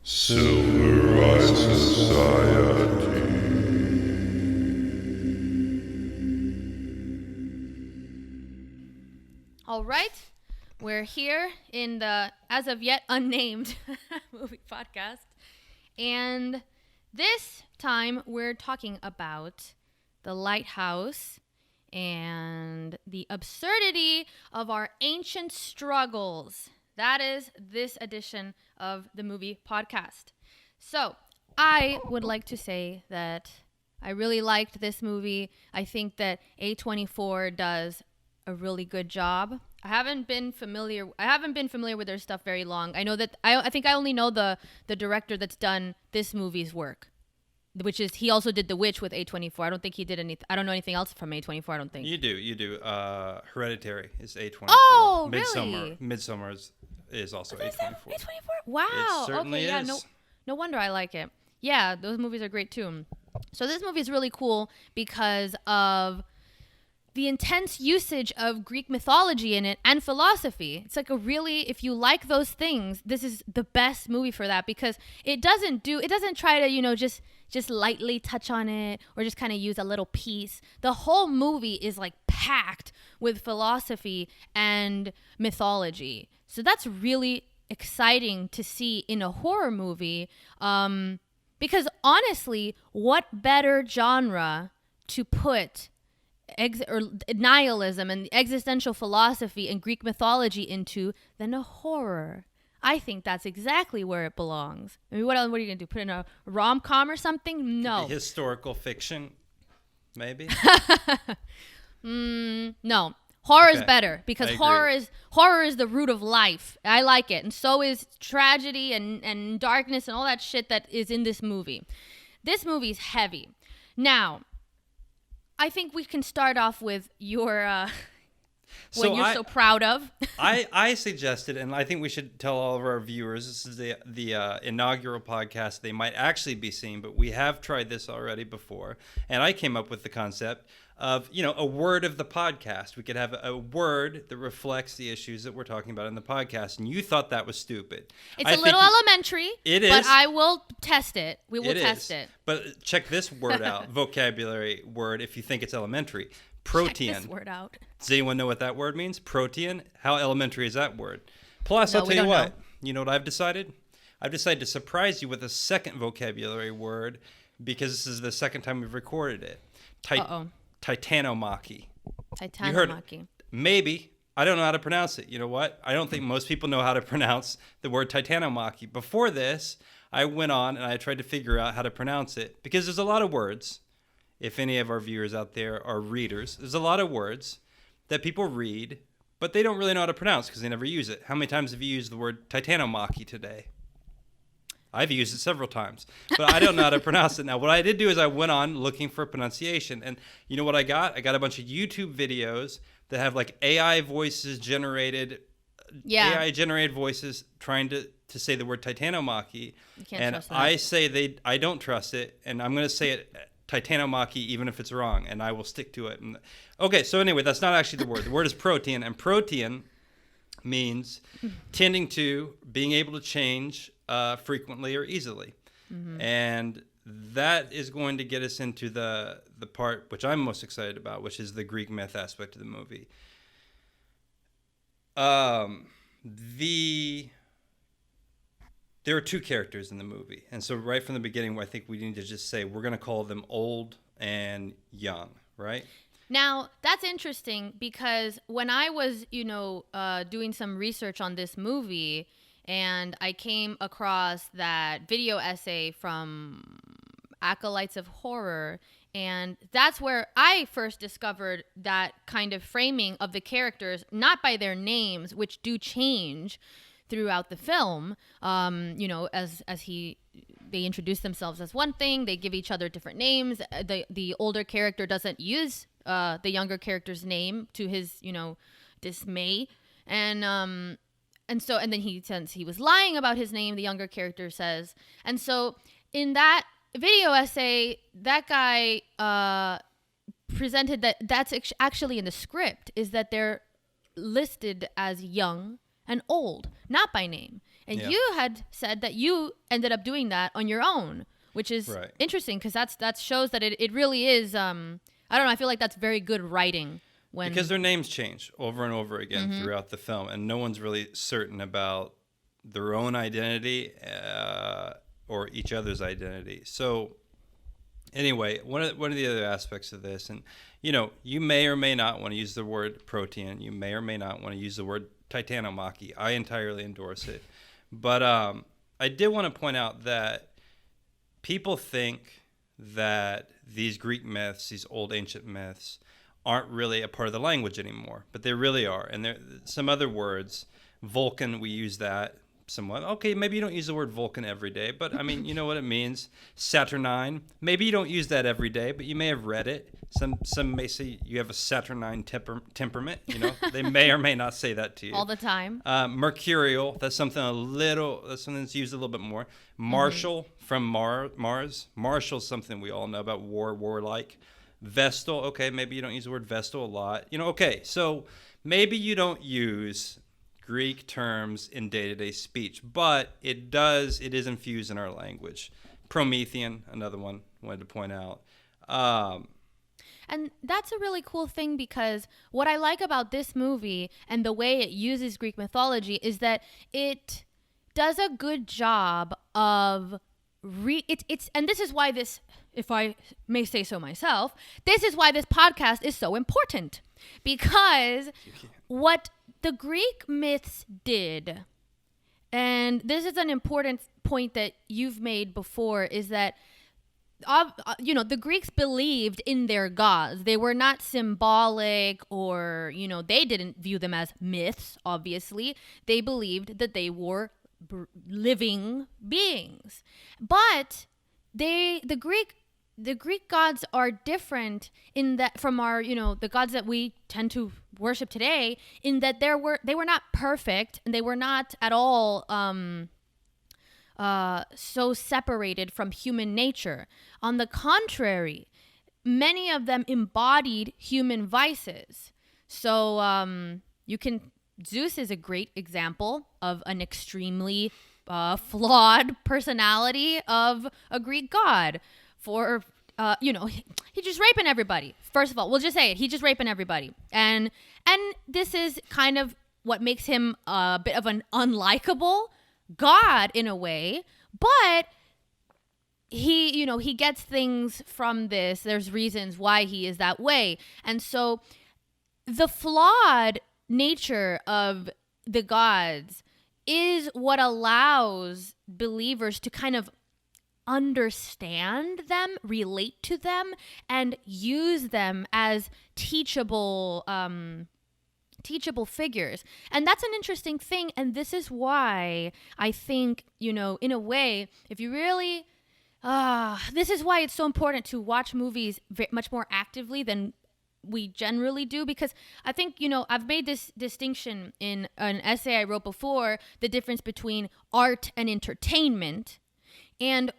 Silverized Society. All right, we're here in the as of yet unnamed movie podcast, and this time we're talking about the Lighthouse and the absurdity of our ancient struggles. That is this edition of the movie podcast. So I would like to say that I really liked this movie. I think that A24 does a really good job. I haven't been familiar with their stuff very long. I know that I think I only know the director that's done this movie's work, which is he also did The Witch with A24. I don't think he did I don't know anything else from A24. I don't think. You do. Hereditary is A24. Oh, really? Midsummer is also A24. A24. Wow. It certainly okay, is. Yeah, no wonder I like it. Yeah, those movies are great too. So this movie is really cool because of the intense usage of Greek mythology in it and philosophy. It's like if you like those things, this is the best movie for that, because it doesn't try to, just lightly touch on it or just kind of use a little piece. The whole movie is like packed with philosophy and mythology. So that's really exciting to see in a horror movie. Because honestly, what better genre to put nihilism and existential philosophy and Greek mythology into than a horror? I think that's exactly where it belongs. I mean, what are you gonna do? Put in a rom-com or something? No. Historical fiction, maybe. No. Horror is better, because horror is the root of life. I like it, and so is tragedy and darkness and all that shit that is in this movie. This movie's heavy. Now, I think we can start off with your what you're so proud of. I suggested, and I think we should tell all of our viewers, this is the inaugural podcast they might actually be seeing, but we have tried this already before, and I came up with the concept of, a word of the podcast. We could have a word that reflects the issues that we're talking about in the podcast, and you thought that was stupid. It's a little elementary. It is. But I will test it. We will test it. But check this word out, vocabulary word, if you think it's elementary. Protean. Check this word out. Does anyone know what that word means? Protean? How elementary is that word? Plus, No, I'll tell you what. know. You know what I've decided? I've decided to surprise you with a second vocabulary word, because this is the second time we've recorded it. Titanomachy. Titanomachy. You heard it. Maybe. I don't know how to pronounce it. You know what? I don't think most people know how to pronounce the word titanomachy. Before this, I went on and I tried to figure out how to pronounce it, because there's a lot of words. If any of our viewers out there are readers, there's a lot of words that people read, but they don't really know how to pronounce because they never use it. How many times have you used the word titanomachy today? I've used it several times, but I don't know how to pronounce it. Now, what I did do is I went on looking for pronunciation, and you know what I got? I got a bunch of YouTube videos that have like AI generated voices trying to say the word titanomachy. You can't and trust that. I say I don't trust it, and I'm going to say it titanomachy even if it's wrong, and I will stick to it. Okay, so anyway, that's not actually the word. The word is protean, and protean means tending to, being able to change frequently or easily. Mm-hmm. And that is going to get us into the part which I'm most excited about, which is the Greek myth aspect of the movie. There are two characters in the movie, and so right from the beginning, I think we need to just say we're going to call them old and young, right? Now, that's interesting, because when I was, doing some research on this movie, and I came across that video essay from Acolytes of Horror, and that's where I first discovered that kind of framing of the characters, not by their names, which do change throughout the film. They introduce themselves as one thing, they give each other different names. The older character doesn't use the younger character's name, to his dismay, and then since he was lying about his name, the younger character says. And so in that video essay, that guy presented that's actually in the script, is that they're listed as young and old, not by name. And Yeah. you had said that you ended up doing that on your own, which is Right. interesting because that shows that it really is. I don't know. I feel like that's very good writing. Because their names change over and over again Mm-hmm. throughout the film, and no one's really certain about their own identity or each other's identity. So, anyway, one of the other aspects of this, and you may or may not want to use the word protean. You may or may not want to use the word titanomachy. I entirely endorse it, but I did want to point out that people think that these Greek myths, these old ancient myths, aren't really a part of the language anymore, but they really are. And there some other words, Vulcan, we use that somewhat. Okay, maybe you don't use the word Vulcan every day, but I mean, you know what it means. Saturnine, maybe you don't use that every day, but you may have read it. Some may say you have a Saturnine temperament. They may or may not say that to you all the time. Mercurial, that's something that's used a little bit more. Martial from Mars. Martial's something we all know about, warlike. Vestal, okay, maybe you don't use the word Vestal a lot. Okay, so maybe you don't use Greek terms in day-to-day speech, but it is infused in our language. Promethean, another one I wanted to point out. And that's a really cool thing because what I like about this movie and the way it uses Greek mythology is that it does a good job of and this is why this, if I may say so myself, this is why this podcast is so important, because what the Greek myths did, and this is an important point that you've made before, is that the Greeks believed in their gods. They were not symbolic, or they didn't view them as myths. Obviously, they believed that they were living beings, but the Greek gods are different in that from our the gods that we tend to worship today, in that they were not perfect, and they were not at all so separated from human nature. On the contrary, many of them embodied human vices. So Zeus is a great example of an extremely flawed personality of a Greek god. He's just raping everybody. First of all, we'll just say it. He's just raping everybody. And this is kind of what makes him a bit of an unlikable god in a way. But he gets things from this. There's reasons why he is that way. And so the flawed nature of the gods is what allows believers to kind of understand them, relate to them, and use them as teachable figures. And that's an interesting thing. And this is why I think, in a way, if you really, this is why it's so important to watch movies much more actively than we generally do, because I think, I've made this distinction in an essay I wrote before, the difference between art and entertainment. And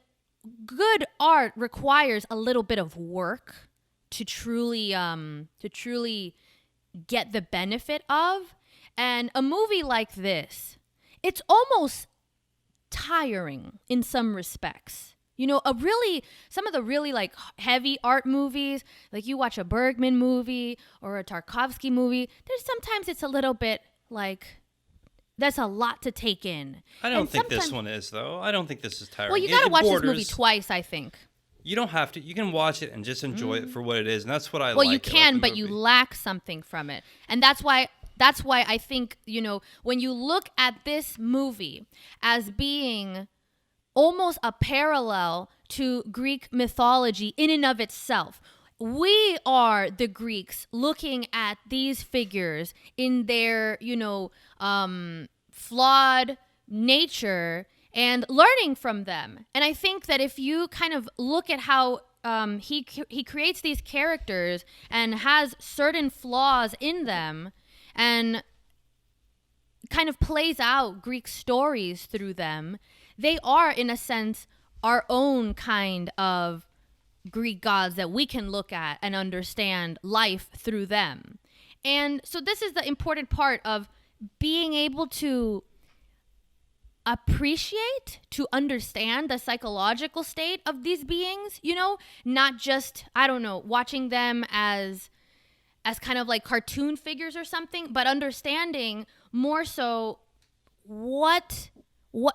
good art requires a little bit of work to truly get the benefit of. And a movie like this, it's almost tiring in some respects. Some of the really like heavy art movies, like you watch a Bergman movie or a Tarkovsky movie, sometimes it's a little bit like, that's a lot to take in. I don't think this one is, though. I don't think this is tiring. Well, you got to watch this movie twice, I think. You don't have to. You can watch it and just enjoy it for what it is, and that's what I like. Well, you can, but you lack something from it. And that's why I think, when you look at this movie as being almost a parallel to Greek mythology in and of itself, we are the Greeks looking at these figures in their, flawed nature and learning from them. And I think that if you kind of look at how he creates these characters and has certain flaws in them and kind of plays out Greek stories through them, they are, in a sense, our own kind of Greek gods that we can look at and understand life through them. And so this is the important part of being able to appreciate, to understand the psychological state of these beings, not just, I don't know, watching them as kind of like cartoon figures or something, but understanding more so what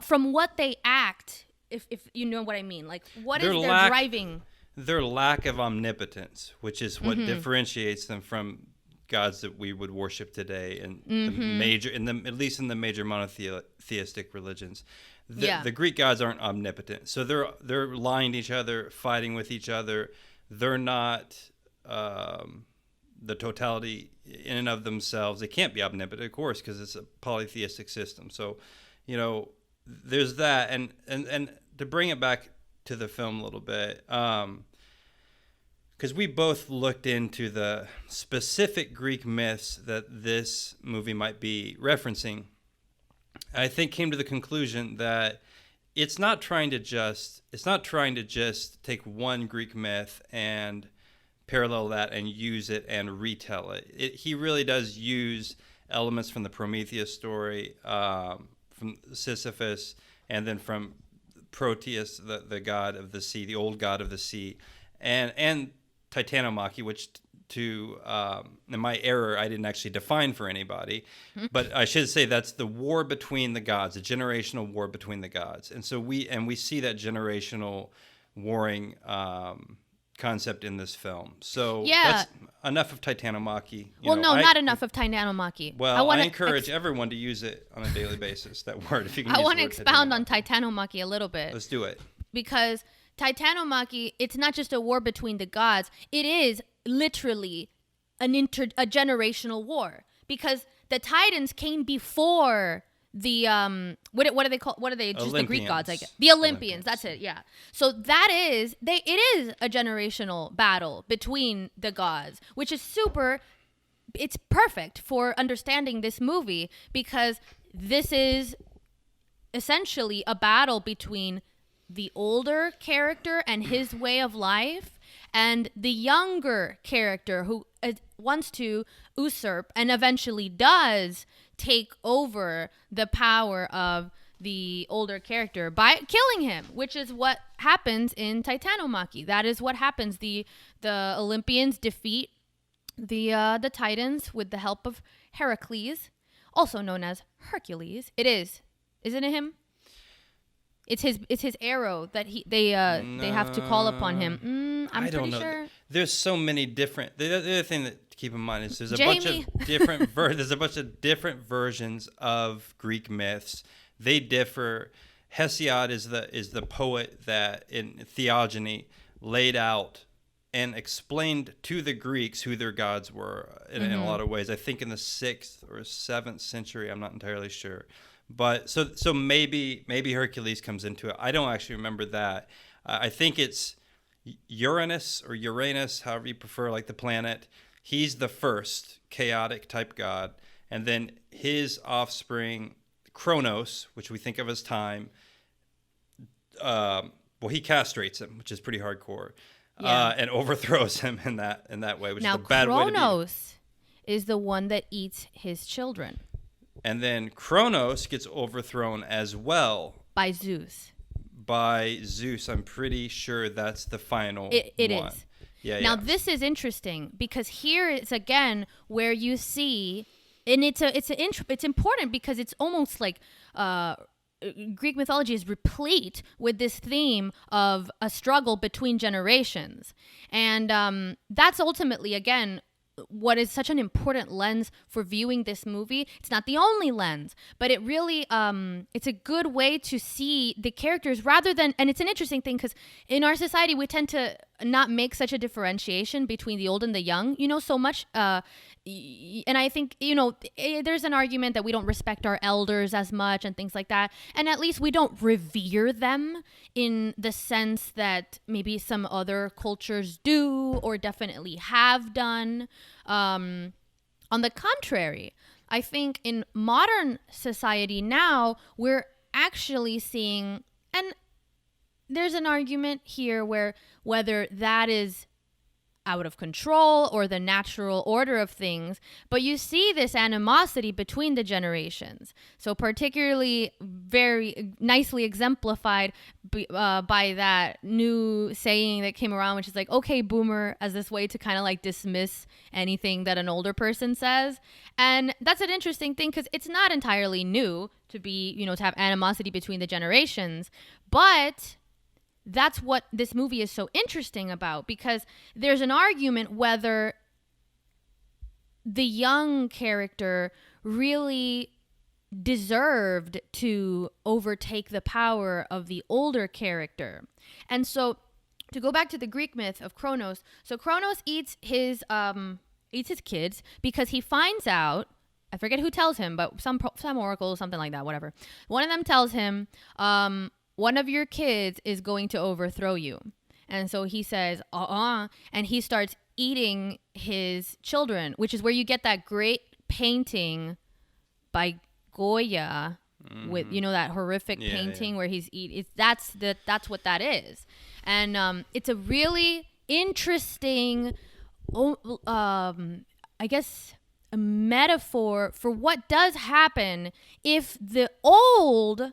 from what they act, if you know what I mean, like what is their driving. Their lack of omnipotence, which is what differentiates them from gods that we would worship today, and at least in the major monotheistic religions. The Greek gods aren't omnipotent, so they're lying to each other, fighting with each other. They're not the totality in and of themselves. They can't be omnipotent, of course, because it's a polytheistic system. So, there's that, and to bring it back to the film a little bit, because we both looked into the specific Greek myths that this movie might be referencing. I think came to the conclusion that it's not trying to just take one Greek myth and parallel that and use it and retell it. He really does use elements from the Prometheus story, from Sisyphus, and then from Proteus, the god of the sea, the old god of the sea, and Titanomachy, which in my error, I didn't actually define for anybody, but I should say that's the war between the gods, a generational war between the gods. And so we see that generational warring concept in this film. So that's enough of Titanomachy. Not enough of Titanomachy. Well, I encourage everyone to use it on a daily basis, that word, if you can. I want to expound on Titanomachy a little bit. Let's do it. Because Titanomachy, it's not just a war between the gods. It is literally a generational war, because the Titans came before the what do they call, what are they, just Olympians. The Greek gods, I guess. The Olympians, that's it. Yeah. So it is a generational battle between the gods, which is it's perfect for understanding this movie, because this is essentially a battle between the older character and his way of life, and the younger character who wants to usurp and eventually does take over the power of the older character by killing him, which is what happens in Titanomachy. That is what happens. The Olympians defeat the Titans with the help of Heracles, also known as Hercules. It is, isn't it him? It's his arrow that they have to call upon him. I'm pretty sure. There's so many different. The other thing that to keep in mind is there's a bunch of different there's a bunch of different versions of Greek myths. They differ. Hesiod is the poet that in Theogony laid out and explained to the Greeks who their gods were in a lot of ways. I think in the 6th or 7th century. I'm not entirely sure. But so maybe Hercules comes into it. I don't actually remember that. I think it's Uranus or Uranus, however you prefer, like the planet. He's the first chaotic type god, and then his offspring Kronos, which we think of as time. He castrates him, which is pretty hardcore, and overthrows him in that way, which is a bad way to be. Now Kronos is the one that eats his children. And then Kronos gets overthrown as well. By Zeus. I'm pretty sure that's the final one. It is. Yeah. Now, this is interesting, because here is, again, where you see, and it's important because it's almost like Greek mythology is replete with this theme of a struggle between generations. And that's ultimately, again, what is such an important lens for viewing this movie. It's not the only lens, but it really it's a good way to see the characters rather than, and it's an interesting thing because in our society we tend to not make such a differentiation between the old and the young, so much, and I think there's an argument that we don't respect our elders as much and things like that, and at least we don't revere them in the sense that maybe some other cultures do or definitely have done. On the contrary, I think in modern society now, we're actually seeing, and there's an argument here where whether that is out of control or the natural order of things, but you see this animosity between the generations. So particularly very nicely exemplified by that new saying that came around, which is like, okay, boomer, as this way to kind of like dismiss anything that an older person says. And that's an interesting thing because it's not entirely new to be, to have animosity between the generations, but that's what this movie is so interesting about, because there's an argument whether the young character really deserved to overtake the power of the older character. And so to go back to the Greek myth of Kronos, so Kronos eats his kids because he finds out, I forget who tells him, but some oracle, something like that, whatever. One of them tells him, one of your kids is going to overthrow you. And so he says, and he starts eating his children, which is where you get that great painting by Goya with, that horrific painting where he's eating. That's what that is. And it's a really interesting, I guess, a metaphor for what does happen if the old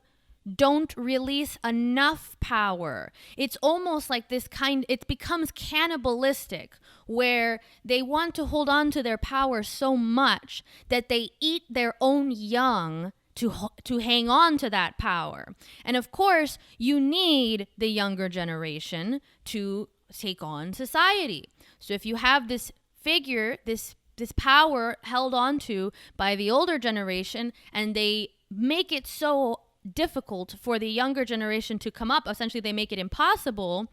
don't release enough power. It's almost like it becomes cannibalistic, where they want to hold on to their power so much that they eat their own young to hang on to that power. And of course, you need the younger generation to take on society. So if you have this figure, this power held onto by the older generation, and they make it so difficult for the younger generation to come up, essentially they make it impossible,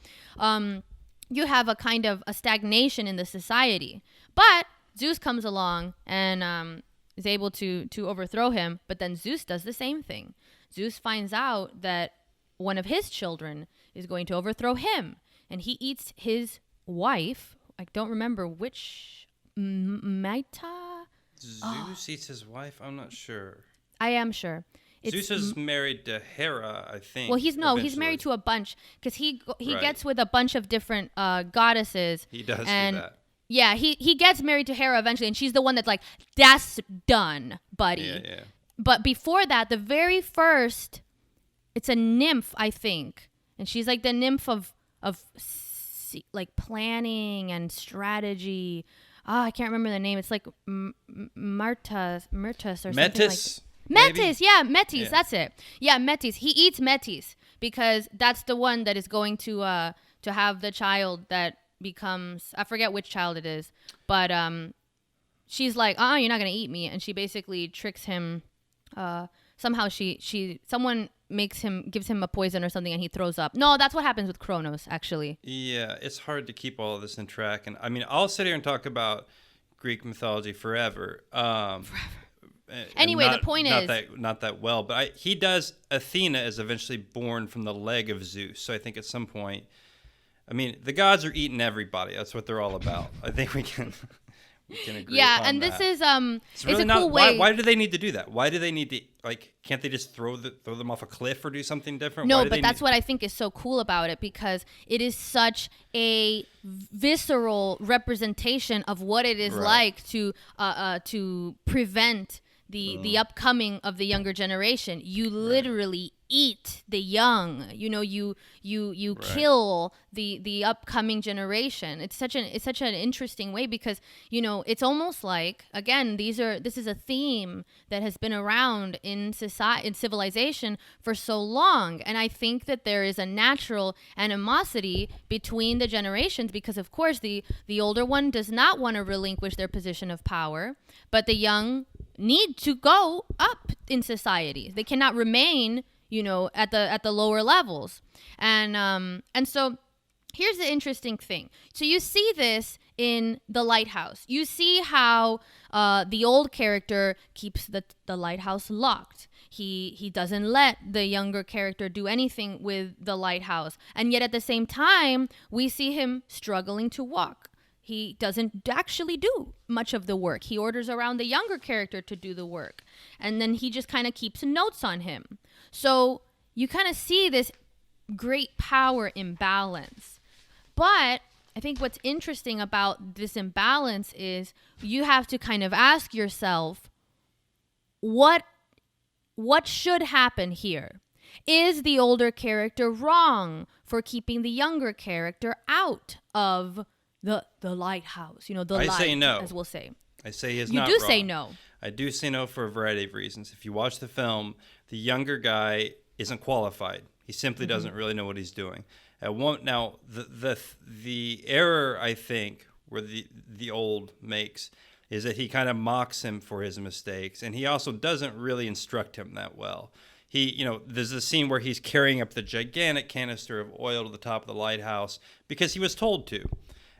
you have a kind of a stagnation in the society. But Zeus comes along and is able to overthrow him, but then Zeus does the same thing. Zeus finds out that one of his children is going to overthrow him, and he eats his wife. I don't remember which, Zeus eats his wife? I'm not sure. I am sure. Zeus is married to Hera, I think. Well, he's married to a bunch, because he gets with a bunch of different goddesses. He does do that. Yeah, he gets married to Hera eventually, and she's the one that's like, that's done, buddy. Yeah. But before that, the very first, it's a nymph, I think, and she's like the nymph of like planning and strategy. I can't remember the name. It's like Myrtus or something Metis? Metis, yeah, Metis, that's it. Yeah, Metis. He eats Metis because that's the one that is going to have the child that becomes, I forget which child it is, but she's like, you're not gonna eat me, and she basically tricks him. Somehow someone gives him a poison or something, and he throws up. No, that's what happens with Kronos, actually. Yeah, it's hard to keep all of this in track, and I mean, I'll sit here and talk about Greek mythology forever. Anyway, the point is not that well, but he does. Athena is eventually born from the leg of Zeus, so I think at some point, I mean, the gods are eating everybody. That's what they're all about. I think we can agree. Yeah, upon and that. this is it's really a cool not, way. Why do they need to do that? Why do they need to, like? Can't they just throw them off a cliff or do something different? No, but that's what I think is so cool about it, because it is such a visceral representation of what it is like to prevent the upcoming of the younger generation. You literally eat the young. You kill the upcoming generation. It's such an interesting way, because it's almost like, again, this is a theme that has been around in civilization for so long, and I think that there is a natural animosity between the generations, because of course the older one does not want to relinquish their position of power, but the young need to go up in society. They cannot remain at the lower levels. And so here's the interesting thing. So you see this in the Lighthouse. You see how the old character keeps the lighthouse locked. He doesn't let the younger character do anything with the lighthouse. And yet at the same time, we see him struggling to walk. He doesn't actually do much of the work. He orders around the younger character to do the work. And then he just kind of keeps notes on him. So you kind of see this great power imbalance. But I think what's interesting about this imbalance is you have to kind of ask yourself, what should happen here? Is the older character wrong for keeping the younger character out of the lighthouse? The I light, say no. as we'll say. I say he is You not do wrong. say no. I do say no for a variety of reasons. If you watch the film, the younger guy isn't qualified. He simply doesn't really know what he's doing. Now, the error I think where the old makes is that he kind of mocks him for his mistakes, and he also doesn't really instruct him that well. There's a scene where he's carrying up the gigantic canister of oil to the top of the lighthouse because he was told to,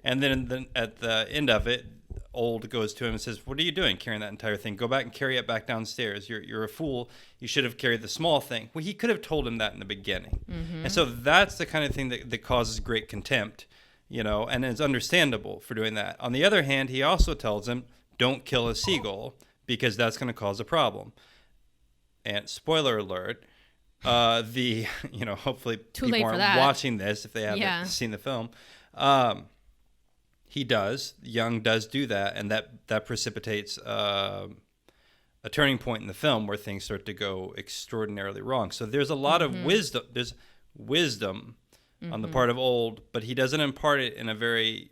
and then at the end of it, Old goes to him and says, "What are you doing carrying that entire thing? Go back and carry it back downstairs. You're a fool. You should have carried the small thing." Well, he could have told him that in the beginning. And so that's the kind of thing that causes great contempt, and it's understandable for doing that. On the other hand, he also tells him, "Don't kill a seagull because that's going to cause a problem." And spoiler alert, hopefully Too people late for aren't that. watching this if they haven't seen the film. Young does do that, and that precipitates a turning point in the film where things start to go extraordinarily wrong. So there's a lot of wisdom. There's wisdom on the part of Old, but he doesn't impart it in a very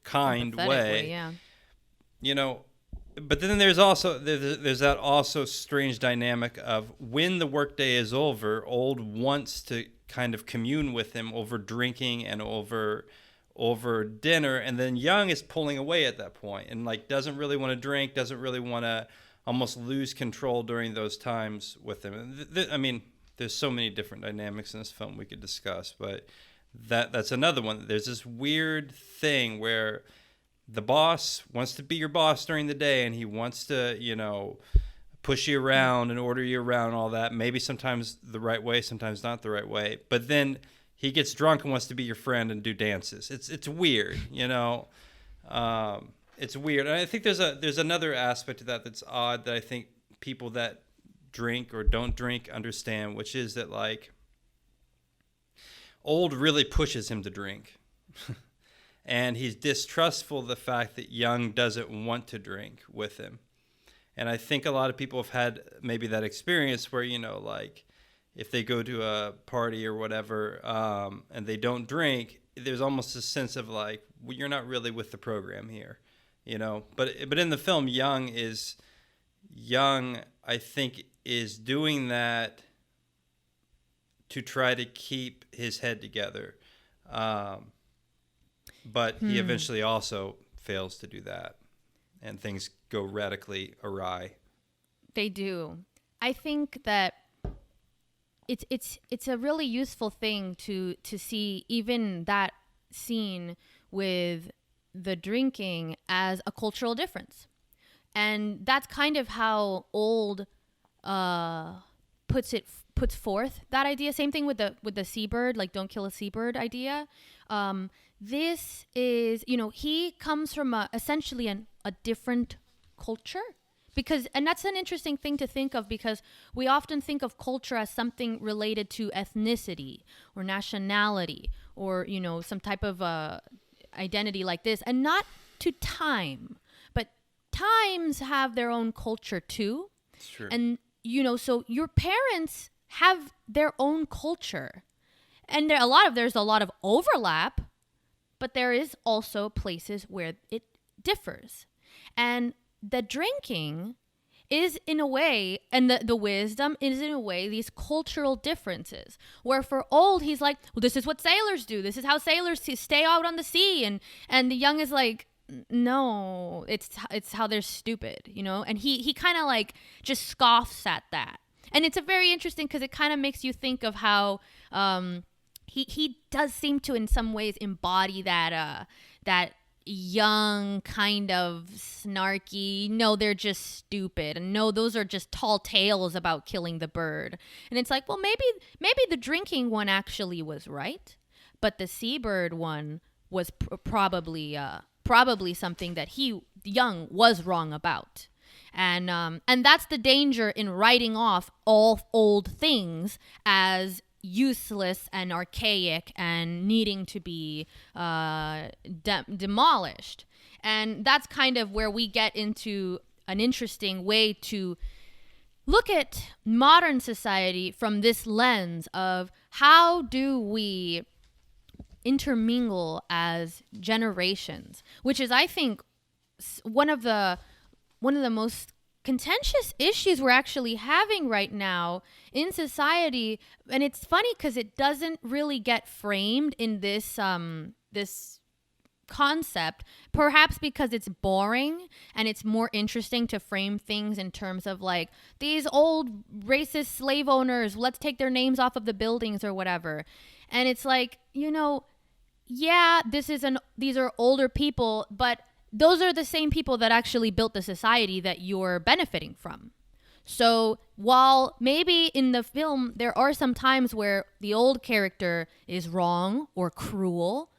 kind way. Yeah. But then there's that also strange dynamic of when the workday is over, Old wants to kind of commune with him over drinking and over dinner, and then Young is pulling away at that point and doesn't really want to drink, doesn't really want to, almost lose control during those times with him. There's so many different dynamics in this film we could discuss, but that's another one. There's this weird thing where the boss wants to be your boss during the day, and he wants to, push you around and order you around and all that. Maybe sometimes the right way, sometimes not the right way. But then he gets drunk and wants to be your friend and do dances. It's weird, It's weird. And I think there's another aspect to that that's odd that I think people that drink or don't drink understand, which is that Old really pushes him to drink. And he's distrustful of the fact that Young doesn't want to drink with him. And I think a lot of people have had maybe that experience where, if they go to a party or whatever and they don't drink, there's almost a sense of well, you're not really with the program here, But in the film, Young, I think, is doing that to try to keep his head together. But he eventually also fails to do that, and things go radically awry. They do. I think that it's a really useful thing to see even that scene with the drinking as a cultural difference, and that's kind of how Old puts forth that idea. Same thing with the seabird, don't kill a seabird idea. This is, he comes from essentially a different culture, and that's an interesting thing to think of, because we often think of culture as something related to ethnicity or nationality or, some type of identity like this, and not to time. But times have their own culture too. It's true. And, so your parents have their own culture, and there's a lot of overlap, but there is also places where it differs. And the drinking is in a way, and the wisdom is in a way, these cultural differences. Where for Old, he's like, well, this is what sailors do. This is how sailors stay out on the sea. And the Young is like, no, it's how they're stupid, And he kind of just scoffs at that. And it's a very interesting, because it kind of makes you think of how he does seem to in some ways embody that Young kind of snarky, no, they're just stupid, and no, those are just tall tales about killing the bird. And it's well, maybe the drinking one actually was right, but the seabird one was probably something that Young was wrong about. And that's the danger in writing off all old things as useless and archaic and needing to be demolished. And that's kind of where we get into an interesting way to look at modern society from this lens of how do we intermingle as generations, which is, I think, one of the most contentious issues we're actually having right now in society. And it's funny because it doesn't really get framed in this this concept, perhaps because it's boring and it's more interesting to frame things in terms of like these old racist slave owners, let's take their names off of the buildings or whatever. And it's like, yeah, these are older people, but those are the same people that actually built the society that you're benefiting from. So while maybe in the film there are some times where the old character is wrong or cruel,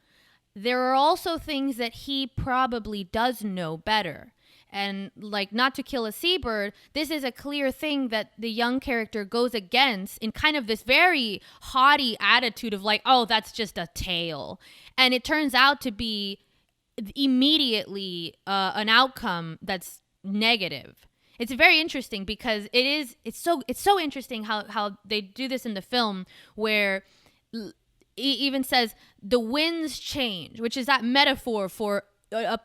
there are also things that he probably does know better. And like Not to Kill a Seabird, this is a clear thing that the young character goes against in kind of this very haughty attitude of like, oh, that's just a tale. And it turns out to be immediately an outcome that's negative. It's very interesting because it's so interesting how they do this in the film, where even says the winds change, which is that metaphor for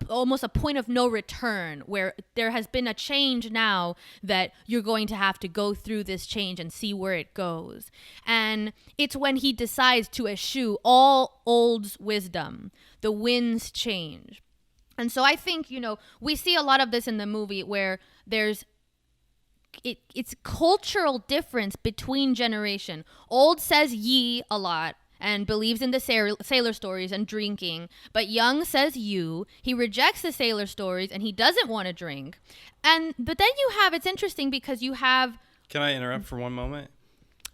almost a point of no return, where there has been a change now that you're going to have to go through this change and see where it goes. And it's when he decides to eschew all old's wisdom, the winds change. And so I think, we see a lot of this in the movie where there's it's cultural difference between generation. Old says ye a lot and believes in the sailor stories and drinking. But young says you. He rejects the sailor stories and he doesn't want to drink. But then it's interesting because you have... Can I interrupt for one moment?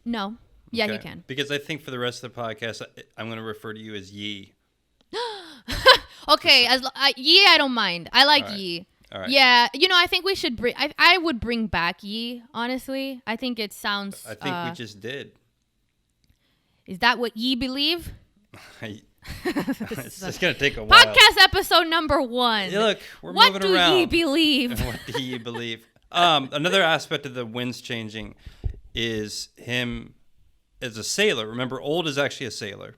No. Yeah, Okay. you can. Because I think for the rest of the podcast, I'm going to refer to you as ye. Okay, ye, I don't mind. I like All right. ye. All right. Yeah, I think we should bring... I would bring back ye, honestly. I think it sounds... I think we just did. Is that what ye believe? It's just going to take a while. Podcast episode number 1. Yeah, look, we're what moving do around. ye believe? What do ye believe? Another aspect of the winds changing is him as a sailor. Remember, Old is actually a sailor.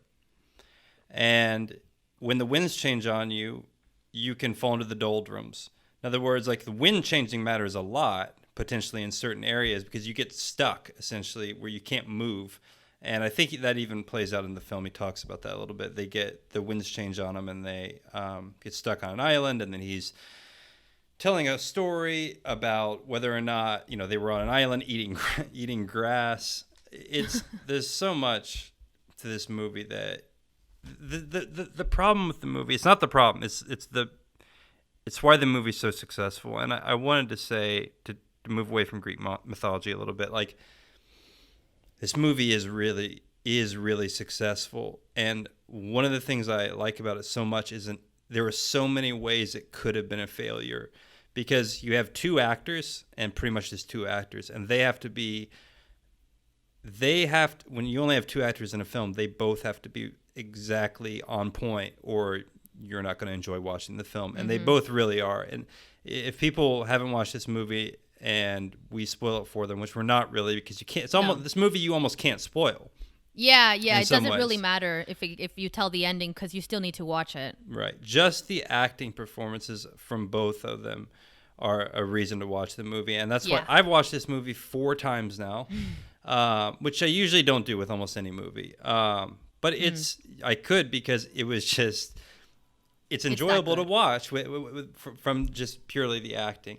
And when the winds change on you, you can fall into the doldrums. In other words, like the wind changing matters a lot, potentially in certain areas, because you get stuck, essentially, where you can't move. And I think that even plays out in the film. He talks about that a little bit. They get the winds change on them and they get stuck on an island. And then he's telling a story about whether or not, they were on an island eating grass. There's so much to this movie that the problem with the movie, it's not the problem. It's why the movie's so successful. And I wanted to say, to move away from Greek mythology a little bit, like, this movie is really successful, and one of the things I like about it so much is there are so many ways it could have been a failure, because you have two actors, and pretty much just two actors, and when you only have two actors in a film, they both have to be exactly on point, or you're not going to enjoy watching the film, and they both really are. And if people haven't watched this movie and we spoil it for them, which we're not really, because you can't. It's almost this movie you almost can't spoil. Yeah. It doesn't ways. really matter if you tell the ending, because you still need to watch it. Right. Just the acting performances from both of them are a reason to watch the movie, and that's why I've watched this movie 4 times now, which I usually don't do with almost any movie. But I could, because it was just it's enjoyable to watch from just purely the acting.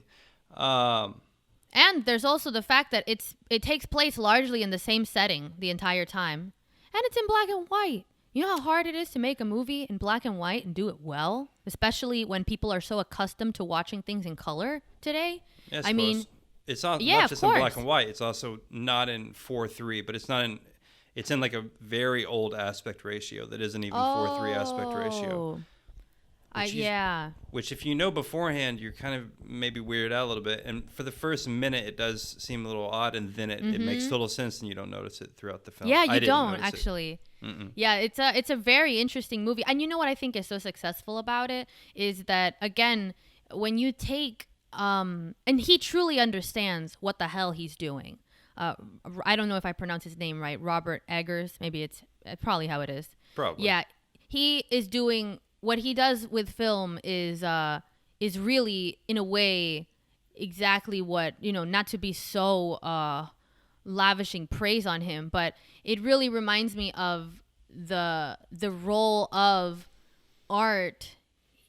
And there's also the fact that it takes place largely in the same setting the entire time. And it's in black and white. You know how hard it is to make a movie in black and white and do it well? Especially when people are so accustomed to watching things in color today? Yeah, I mean, it's not just in black and white. It's also not in 4:3, but it's in like a very old aspect ratio that isn't even 4:3 aspect ratio. Which, if you know beforehand, you're kind of maybe weirded out a little bit. And for the first minute, it does seem a little odd, and then it makes total sense, and you don't notice it throughout the film. Yeah, you don't actually. Yeah, it's a very interesting movie. And you know what I think is so successful about it is that, again, when you take and he truly understands what the hell he's doing. I don't know if I pronounce his name right. Robert Eggers, maybe it's probably how it is. Probably. Yeah, he is doing what he does with film is really, in a way, exactly what, not to be so lavishing praise on him, but it really reminds me of the role of art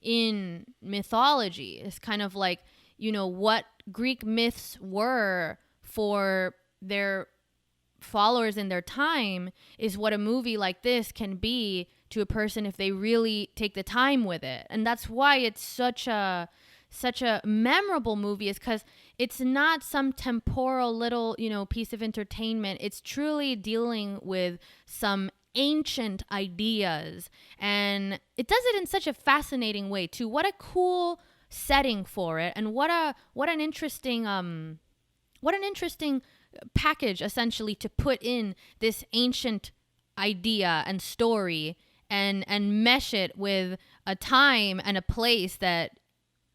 in mythology. It's kind of like, what Greek myths were for their followers in their time is what a movie like this can be to a person if they really take the time with it. And that's why it's such a memorable movie, is because it's not some temporal little, piece of entertainment. It's truly dealing with some ancient ideas, and it does it in such a fascinating way too. What a cool setting for it, and what an interesting package, essentially, to put in this ancient idea and story and mesh it with a time and a place that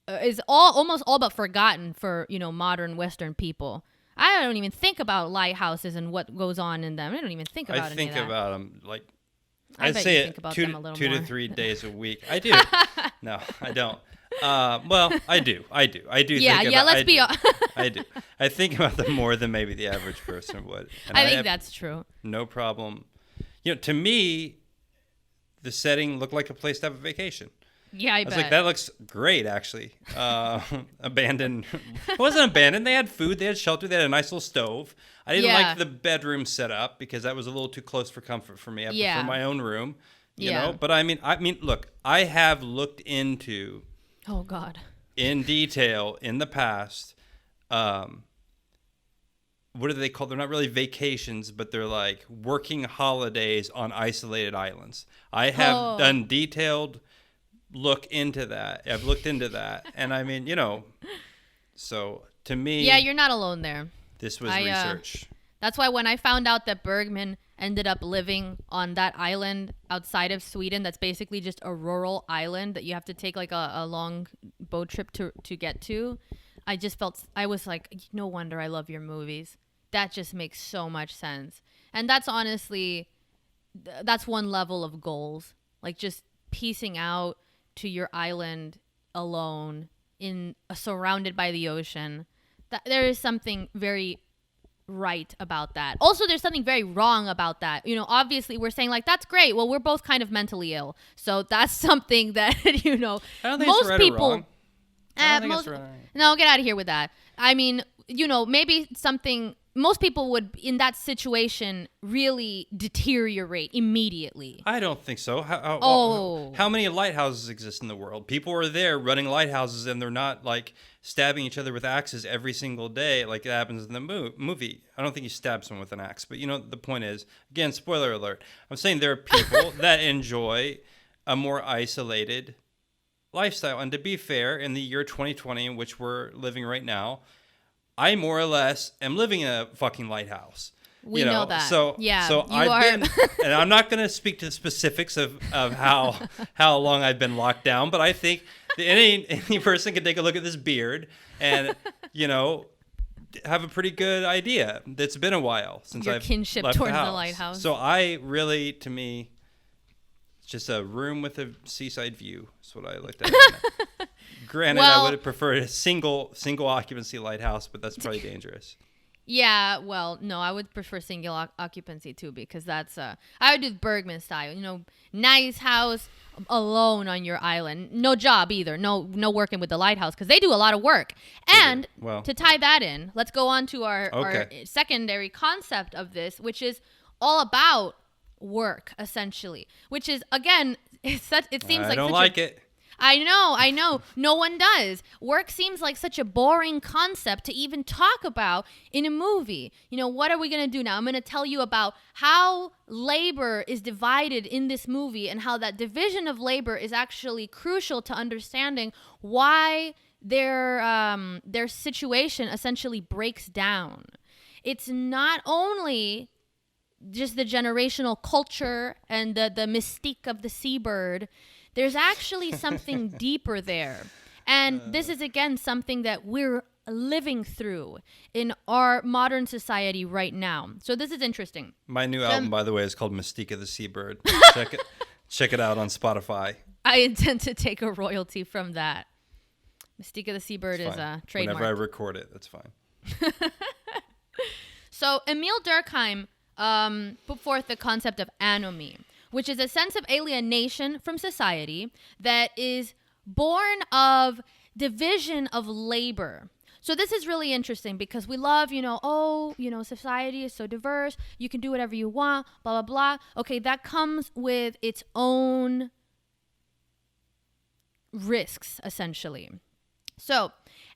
is almost all but forgotten for modern Western people. I don't even think about lighthouses and what goes on in them. I don't even think about any of that. I think about them like I I'd bet say you it think about 2 them a little to more. 3 days a week. I do. No, I don't. Well, I do. Yeah, think yeah. about, Let's be. I do. I think about them more than maybe the average person would. And I think have that's true. no problem. To me, the setting looked like a place to have a vacation. Yeah, I was bet. like, that looks great, actually. Abandoned. It wasn't abandoned. They had food. They had shelter. They had a nice little stove. I didn't like the bedroom setup because that was a little too close for comfort for me. I prefer my own room, you know. But I mean, look, I have looked into, oh God, in detail in the past. What do they call? They're not really vacations, but they're like working holidays on isolated islands. I have done detailed look into that. I've looked into that, and I mean, so to me, yeah, you're not alone there. This was research. That's why when I found out that Bergman ended up living on that island outside of Sweden, that's basically just a rural island that you have to take like a long boat trip to get to, I was like, no wonder I love your movies. That just makes so much sense. And that's honestly, that's one level of goals, like just piecing out to your island alone surrounded by the ocean. There is something very right about that. Also, there's something very wrong about that. Obviously we're saying like, that's great. Well, we're both kind of mentally ill. So that's something that, I don't think most it's right people, or wrong. I don't think it's right. No, get out of here with that. I mean, maybe something most people would in that situation really deteriorate immediately. I don't think so. How many lighthouses exist in the world? People are there running lighthouses, and they're not like stabbing each other with axes every single day like it happens in the movie. I don't think he stabs someone with an axe, but the point is, again, spoiler alert, I'm saying there are people that enjoy a more isolated lifestyle. And to be fair, in the year 2020, in which we're living right now, I more or less am living in a fucking lighthouse. We know that. So yeah, so I've been, and I'm not going to speak to the specifics of how long I've been locked down, but I think that any person can take a look at this beard and have a pretty good idea. It's been a while since I've kinship left towards the the house. lighthouse. So I really, to me, it's just a room with a seaside view. That's what I looked at. Granted, I would have preferred a single occupancy lighthouse, but that's probably dangerous. Yeah, well, no, I would prefer single occupancy too, because that's I would do Bergman style. Nice house alone on your island, no job either, no working with the lighthouse, because they do a lot of work. And to tie that in, let's go on to our secondary concept of this, which is all about work, essentially. Which is, again, it seems like I don't like it. I know. No one does. Work seems like such a boring concept to even talk about in a movie. You know, what are we going to do now? I'm going to tell you about how labor is divided in this movie and how that division of labor is actually crucial to understanding why their situation essentially breaks down. It's not only just the generational culture and the mystique of the seabird. There's actually something deeper there. And this is, again, something that we're living through in our modern society right now. So this is interesting. My new album, by the way, is called Mystique of the Seabird. Check it out on Spotify. I intend to take a royalty from that. Mystique of the Seabird is a trademark. Whenever I record it, that's fine. So Emile Durkheim put forth the concept of anomie, which is a sense of alienation from society that is born of division of labor. So this is really interesting because we love, society is so diverse. You can do whatever you want, blah, blah, blah. Okay, that comes with its own risks, essentially. So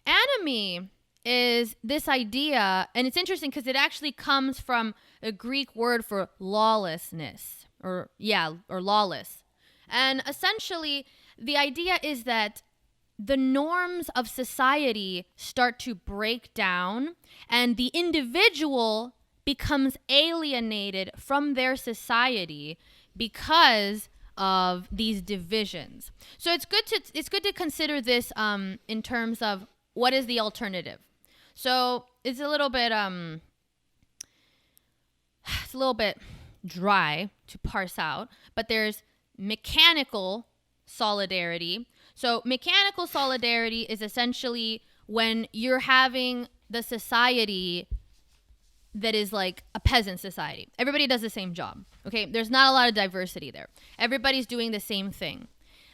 anomie is this idea, and it's interesting because it actually comes from a Greek word for lawlessness, or lawless. And essentially, the idea is that the norms of society start to break down, and the individual becomes alienated from their society because of these divisions. So it's good to consider this in terms of what is the alternative. So it's a little bit dry to parse out, but there's mechanical solidarity. So mechanical solidarity is essentially when you're having the society that is like a peasant society. Everybody does the same job. Okay, there's not a lot of diversity there. Everybody's doing the same thing.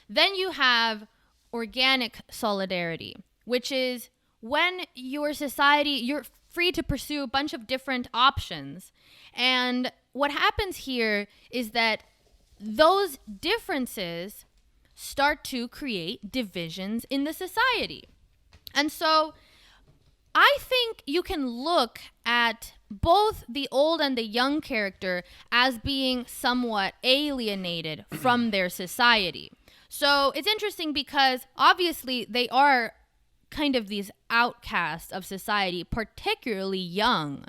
Then you have organic solidarity, which is when your society, you're free to pursue a bunch of different options. And what happens here is that those differences start to create divisions in the society. And so I think you can look at both the old and the young character as being somewhat alienated from their society. So it's interesting because obviously they are kind of these outcasts of society, particularly young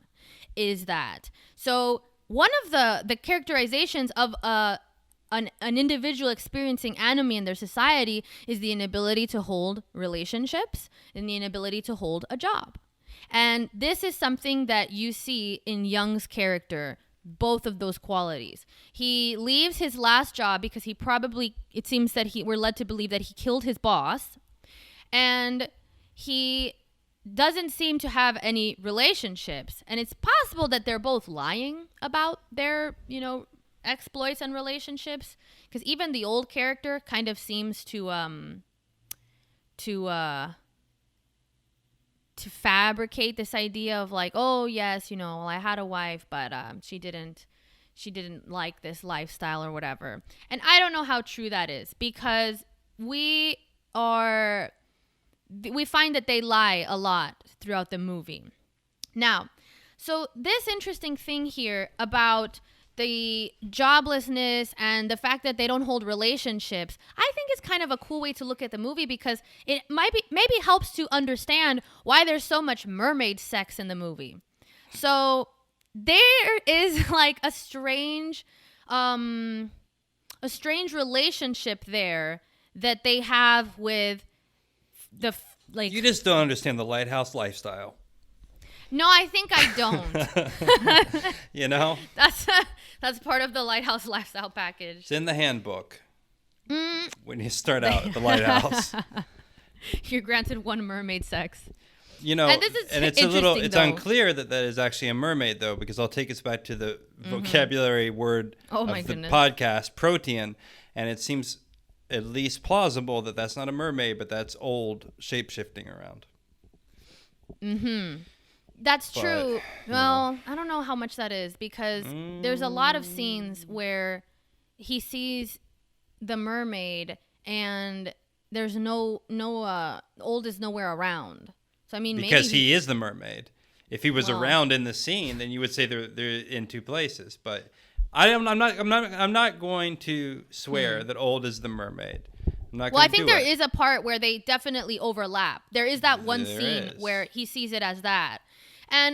is that. So one of the characterizations of an individual experiencing anomie in their society is the inability to hold relationships and the inability to hold a job. And this is something that you see in Jung's character, both of those qualities. He leaves his last job because it seems that we're led to believe that he killed his boss. And he doesn't seem to have any relationships. And it's possible that they're both lying about their, exploits and relationships. Because even the old character kind of seems to fabricate this idea of like, oh yes, well, I had a wife, but she didn't like this lifestyle or whatever. And I don't know how true that is because we find that they lie a lot throughout the movie. Now, so this interesting thing here about the joblessness and the fact that they don't hold relationships, I think it's kind of a cool way to look at the movie because it maybe helps to understand why there's so much mermaid sex in the movie. So there is like a strange relationship there that they have with You just don't understand the Lighthouse lifestyle. No, I think I don't. That's part of the Lighthouse lifestyle package. It's in the handbook. When you start out at the Lighthouse. You're granted one mermaid sex. And it's though. unclear that is actually a mermaid though, because I'll take us back to the vocabulary word of the podcast, protean, and it seems at least plausible that that's not a mermaid, but that's old shape-shifting around. Mm-hmm. That's true. Well, I don't know how much that is because there's a lot of scenes where he sees the mermaid and there's no Old is nowhere around. So I mean, Because maybe he is the mermaid. If he was Well. around in the scene, then you would say they're in two places. But I'm not going to swear that Old is the mermaid. I'm not Well, I going to think do there it. is a part where they definitely overlap. There is that one There scene is. where he sees it as that.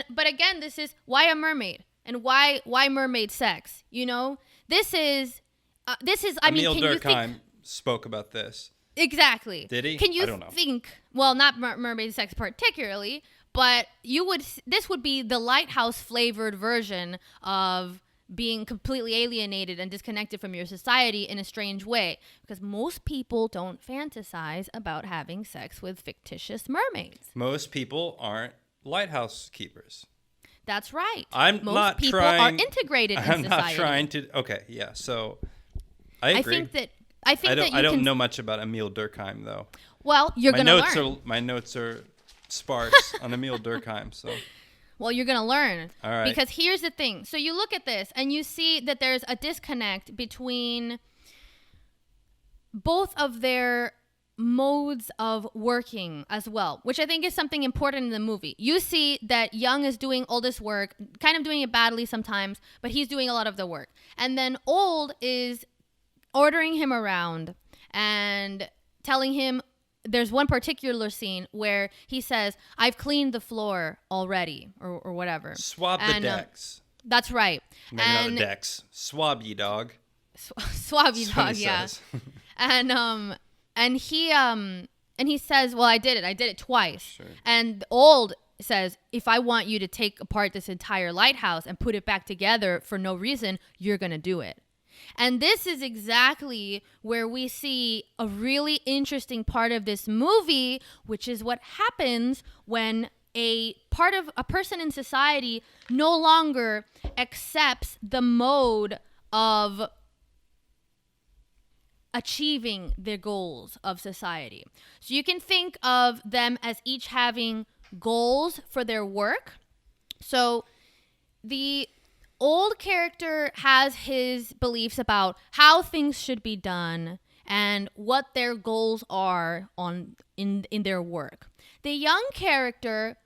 But again, this is why a mermaid and why mermaid sex. You know, this is. I mean, Emil can you Durkheim think spoke about this. exactly? Did he? Can you I don't know. think? Well, not mermaid sex particularly, but this would be the Lighthouse flavored version of being completely alienated and disconnected from your society in a strange way, because most people don't fantasize about having sex with fictitious mermaids. Most people aren't lighthouse keepers. That's right. I'm most not people trying. are integrated in I'm society. not trying to. Okay, yeah. So I agree. I think that you I don't can know much about Emil Durkheim though. Well, you're going to learn. My notes are sparse on Emil Durkheim. So Well, you're going to learn. All right. Because here's the thing. So you look at this and you see that there's a disconnect between both of their modes of working as well, which I think is something important in the movie. You see that Young is doing all this work, kind of doing it badly sometimes, but he's doing a lot of the work. And then Old is ordering him around and telling him, there's one particular scene where he says, I've cleaned the floor already, or whatever. swab the decks. That's right. Maybe not the decks. Swab ye dog. Swab you That's what dog, he yeah. says. And he says, well, I did it twice. Sure. And Old says, if I want you to take apart this entire lighthouse and put it back together for no reason, you're going to do it. And this is exactly where we see a really interesting part of this movie, which is what happens when a person in society no longer accepts the mode of achieving their goals of society. So you can think of them as each having goals for their work. So the Old character has his beliefs about how things should be done and what their goals are in their work. The Young character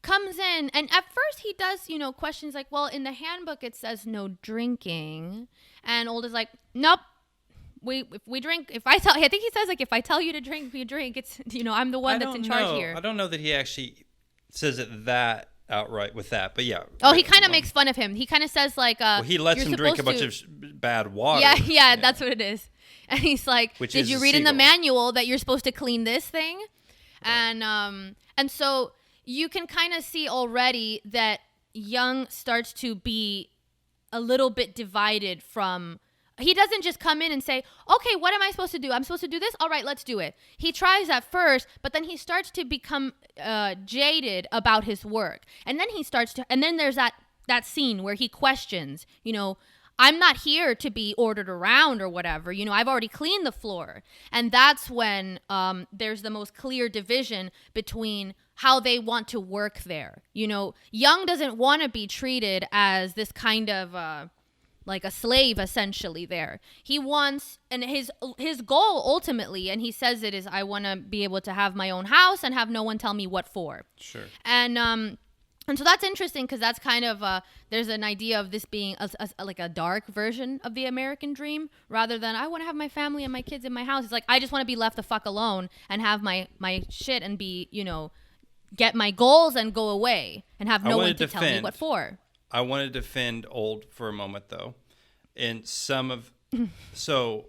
comes in, and at first he does, questions like, well, in the handbook it says no drinking, and Old is like, nope. If we drink, I think he says, like, if I tell you to drink, you drink. It's, I'm the one that's in charge here. I don't know that he actually says it that outright with that, but yeah. Oh, he kind of makes fun of him. He kind of says, like, well, he lets him drink a bunch of bad water. Yeah, that's what it is. And he's like, did you read in the manual that you're supposed to clean this thing? Right. And so you can kind of see already that Young starts to be a little bit divided from. He doesn't just come in and say, okay, what am I supposed to do? I'm supposed to do this? All right, let's do it. He tries at first, but then he starts to become jaded about his work. And then there's that scene where he questions, I'm not here to be ordered around or whatever. I've already cleaned the floor. And that's when there's the most clear division between how they want to work there. Young doesn't want to be treated as this kind of like a slave, essentially. There he wants, and his goal ultimately, and he says it is, I want to be able to have my own house and have no one tell me what for. Sure. And so that's interesting, because that's kind of there's an idea of this being like a dark version of the American dream, rather than I want to have my family and my kids in my house. It's like, I just want to be left the fuck alone and have my shit and be, get my goals and go away and have no one to tell me what for. I want to defend Old for a moment, though. In some of so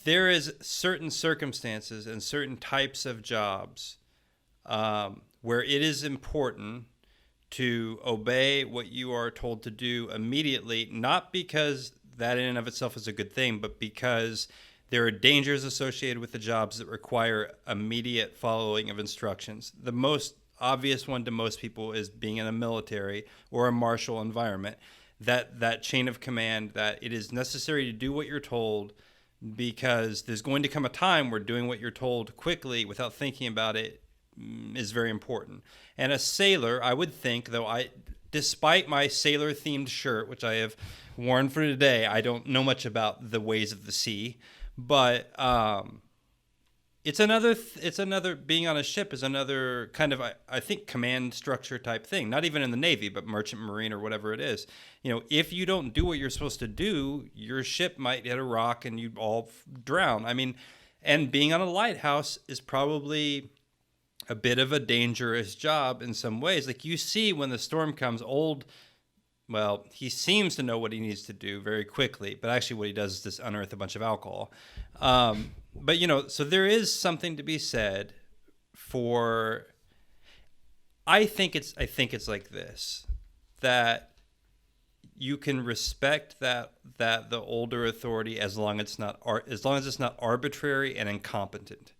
there is certain circumstances and certain types of jobs where it is important to obey what you are told to do immediately, not because that in and of itself is a good thing, but because there are dangers associated with the jobs that require immediate following of instructions. The most obvious one to most people is being in a military or a martial environment. That chain of command, that it is necessary to do what you're told, because there's going to come a time where doing what you're told quickly without thinking about it is very important. And a sailor, I would think, though, despite my sailor-themed shirt, which I have warn for today, I don't know much about the ways of the sea, but it's another being on a ship is another kind of I think command structure type thing. Not even in the Navy, but merchant marine or whatever it is. If you don't do what you're supposed to do, your ship might hit a rock and you all drown. I mean, and being on a lighthouse is probably a bit of a dangerous job in some ways. Like you see when the storm comes, he seems to know what he needs to do very quickly, but actually what he does is just unearth a bunch of alcohol. But so there is something to be said for. I think it's like this, that you can respect that the older authority as long as it's not arbitrary and incompetent.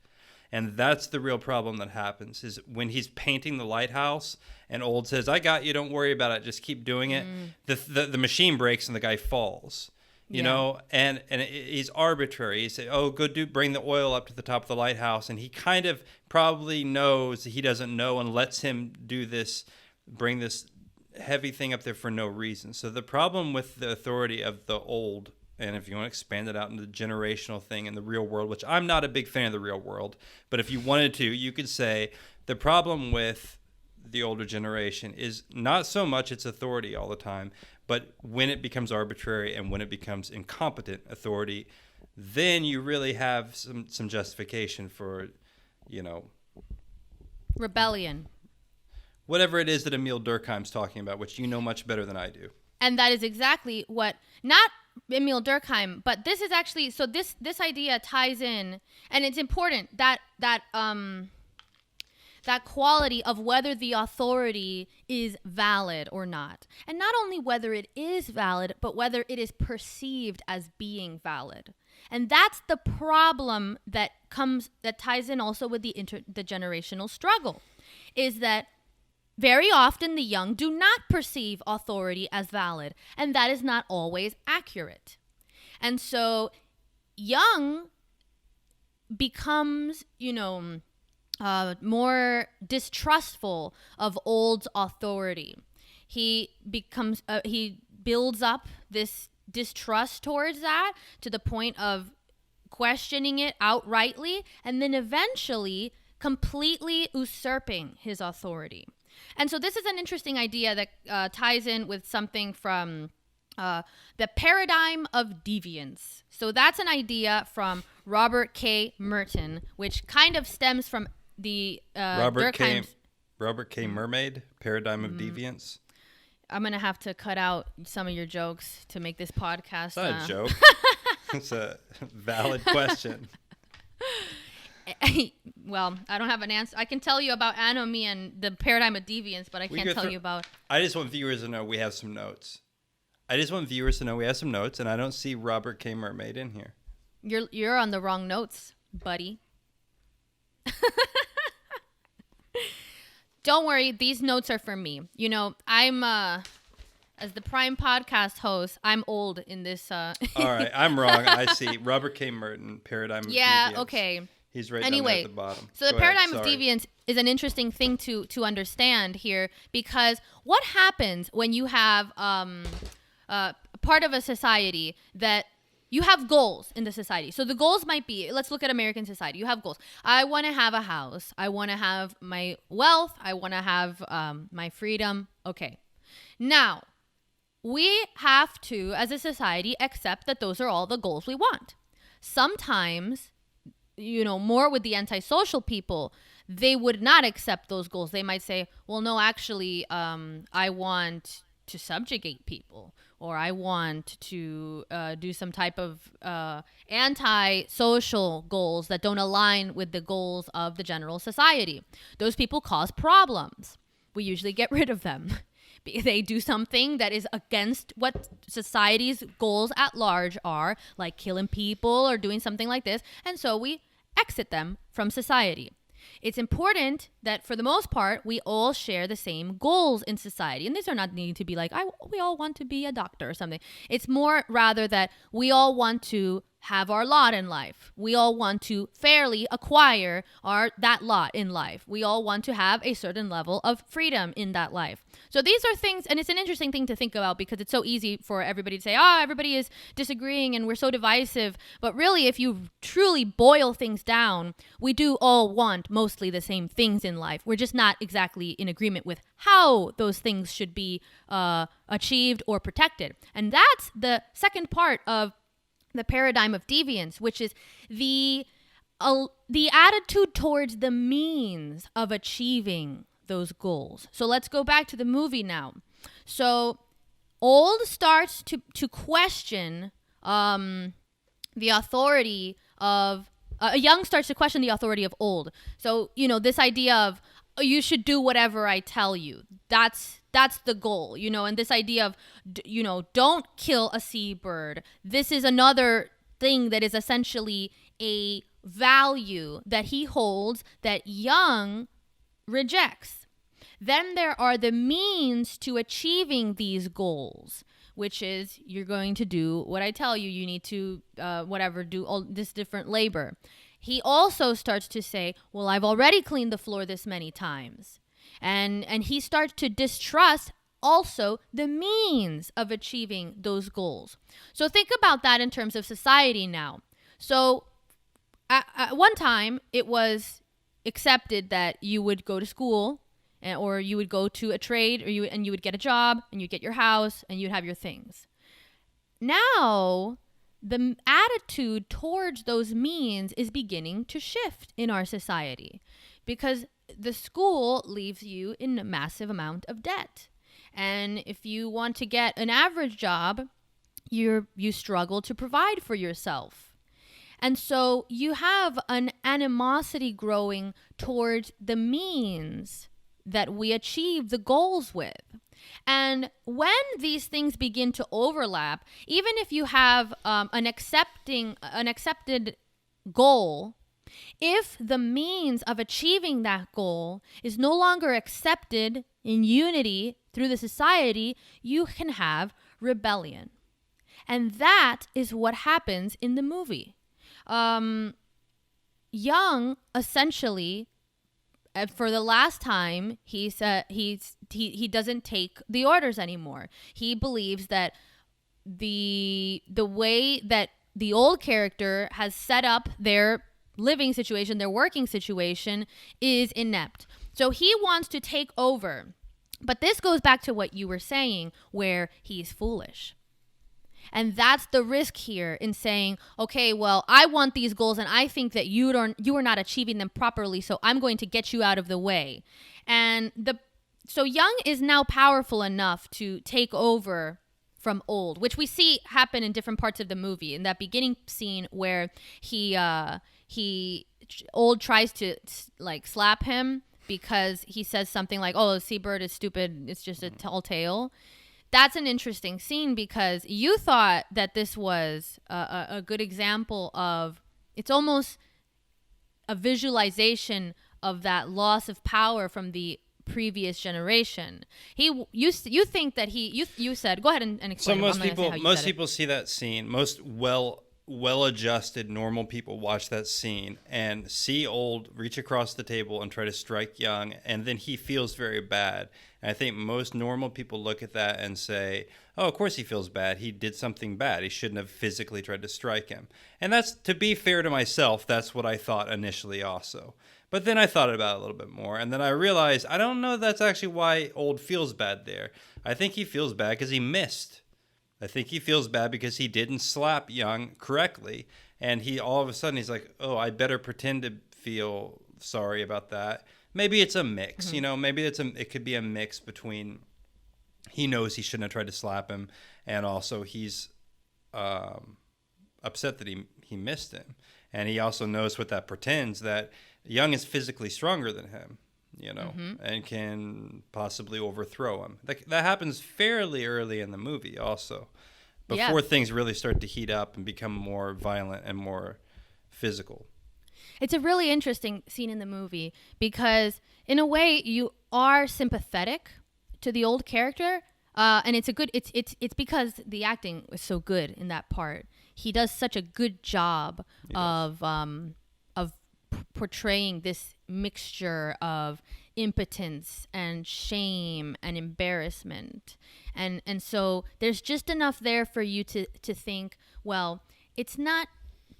And that's the real problem that happens is when he's painting the lighthouse and Old says, "I got you, don't worry about it, just keep doing it." The machine breaks and the guy falls. And he's arbitrary. He said, "Oh, bring the oil up to the top of the lighthouse," and he kind of probably knows that he doesn't know and lets him bring this heavy thing up there for no reason. So the problem with the authority of the old, and if you want to expand it out into the generational thing in the real world, which I'm not a big fan of the real world, but if you wanted to, you could say the problem with the older generation is not so much its authority all the time, but when it becomes arbitrary and when it becomes incompetent authority, then you really have some justification for, rebellion. Whatever it is that Emil Durkheim's talking about, which you know much better than I do. And that is exactly what, not Emil Durkheim, but this is actually, so this idea ties in, and it's important that quality of whether the authority is valid or not. And not only whether it is valid, but whether it is perceived as being valid. And that's the problem that ties in also with the generational struggle, is that very often the young do not perceive authority as valid, and that is not always accurate. And so young becomes, more distrustful of old's authority. He builds up this distrust towards that to the point of questioning it outrightly, and then eventually completely usurping his authority. And so this is an interesting idea that ties in with something from the Paradigm of Deviance. So that's an idea from Robert K. Merton, which kind of stems from the Robert K. Mermaid, Paradigm of Deviance. I'm going to have to cut out some of your jokes to make this podcast. It's not a joke. It's a valid question. Well, I don't have an answer. I can tell you about anomie and the Paradigm of Deviance, but I can't tell you about... I just want viewers to know we have some notes. And I don't see Robert K. Mermaid in here. You're on the wrong notes, buddy. Don't worry, these notes are for me. I'm as the prime podcast host, I'm old in this. All right, I'm wrong. I see Robert K. Merton, Paradigm of Deviance. Yeah, okay. He's right down there at the bottom. So the Paradigm of Deviance is an interesting thing to understand here, because what happens when you have part of a society that you have goals in the society. So the goals might be, let's look at American society. You have goals. I want to have a house. I want to have my wealth. I want to have my freedom. Okay. Now, we have to, as a society, accept that those are all the goals we want. Sometimes, more with the antisocial people, they would not accept those goals. They might say, well, no, actually, I want to subjugate people, or I want to do some type of anti-social goals that don't align with the goals of the general society. Those people cause problems. We usually get rid of them. They do something that is against what society's goals at large are, like killing people or doing something like this, and so we exit them from society. It's important that, for the most part, we all share the same goals in society. And these are not needing to be like, we all want to be a doctor or something. It's more rather that we all want to have our lot in life. We all want to fairly acquire that lot in life. We all want to have a certain level of freedom in that life. So these are things, and it's an interesting thing to think about because it's so easy for everybody to say, everybody is disagreeing and we're so divisive. But really, if you truly boil things down, we do all want mostly the same things in life. We're just not exactly in agreement with how those things should be achieved or protected. And that's the second part of the paradigm of deviance, which is the attitude towards the means of achieving those goals. So let's go back to the movie now. So Old starts to question the authority of Young starts to question the authority of Old. So this idea of you should do whatever I tell you. That's the goal, and this idea of, don't kill a seabird. This is another thing that is essentially a value that he holds that Young rejects. Then there are the means to achieving these goals, which is you're going to do what I tell you. You need to, do all this different labor. He also starts to say, well, I've already cleaned the floor this many times. And he starts to distrust also the means of achieving those goals. So think about that in terms of society now. So at one time, it was accepted that you would go to school or you would go to a trade and you would get a job and you'd get your house and you'd have your things. Now, the attitude towards those means is beginning to shift in our society because the school leaves you in a massive amount of debt. And if you want to get an average job, you struggle to provide for yourself. And so you have an animosity growing towards the means that we achieve the goals with. And when these things begin to overlap, even if you have an accepted goal, if the means of achieving that goal is no longer accepted in unity through the society, you can have rebellion. And that is what happens in the movie. Young essentially, for the last time, he said he doesn't take the orders anymore. He believes that the way that the old character has set up their living situation, their working situation, is inept. So he wants to take over. But this goes back to what you were saying, where he's foolish. And that's the risk here in saying, okay, well, I want these goals and I think that you are not achieving them properly, so I'm going to get you out of the way. And so Young is now powerful enough to take over from Old, which we see happen in different parts of the movie. In that beginning scene where Old tries to slap him because he says something like, oh, a seabird is stupid, it's just a tall tale. That's an interesting scene because you thought that this was a good example of, it's almost a visualization of that loss of power from the previous generation. You think that you said, go ahead and explain. So most people see that scene, most well-adjusted normal people watch that scene and see Old reach across the table and try to strike Young, and then he feels very bad. And I think most normal people look at that and say, oh, of course he feels bad. He did something bad. He shouldn't have physically tried to strike him. And that's, to be fair to myself, that's what I thought initially also. But then I thought about it a little bit more, and then I realized I don't know that's actually why Old feels bad there. I think he feels bad because he missed. I think he feels bad because he didn't slap Young correctly, and he all of a sudden he's like, oh, I better pretend to feel sorry about that. Maybe it's a mix, maybe it could be a mix between he knows he shouldn't have tried to slap him, and also he's upset that he missed him. And he also knows what that pretends, that Young is physically stronger than him, and can possibly overthrow him. That happens fairly early in the movie also, before things really start to heat up and become more violent and more physical. It's a really interesting scene in the movie because in a way you are sympathetic to the old character, And it's because the acting was so good in that part. He does such a good job of portraying this mixture of impotence and shame and embarrassment. And so there's just enough there for you to think, well, it's not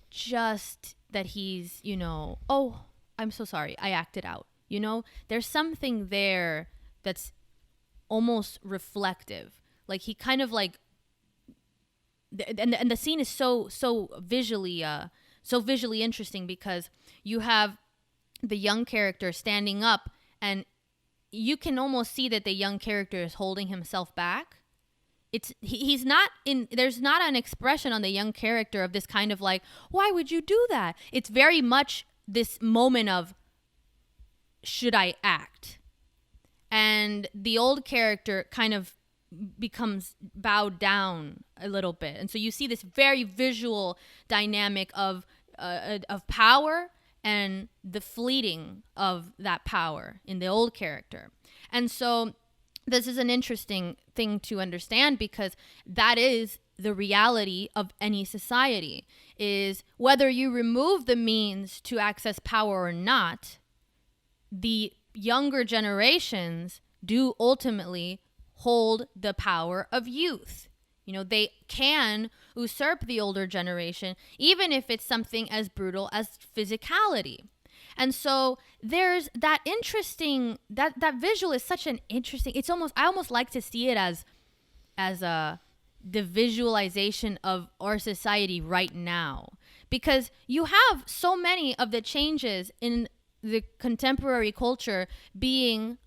just that he's, oh, I'm so sorry, I acted out. There's something there that's almost reflective. Like he kind of like, and the scene is so visually interesting because you have the young character standing up, and you can almost see that the young character is holding himself back. He's not in, there's not an expression on the young character of this kind of like, why would you do that? It's very much this moment of, should I act? And the old character kind of becomes bowed down a little bit. And so you see this very visual dynamic of power and the fleeting of that power in the old character. And so this is an interesting thing to understand, because that is the reality of any society, is whether you remove the means to access power or not, the younger generations do ultimately hold the power of youth. They can usurp the older generation, even if it's something as brutal as physicality. And so there's that interesting, that visual is such an interesting, I almost like to see it as the visualization of our society right now, because you have so many of the changes in the contemporary culture being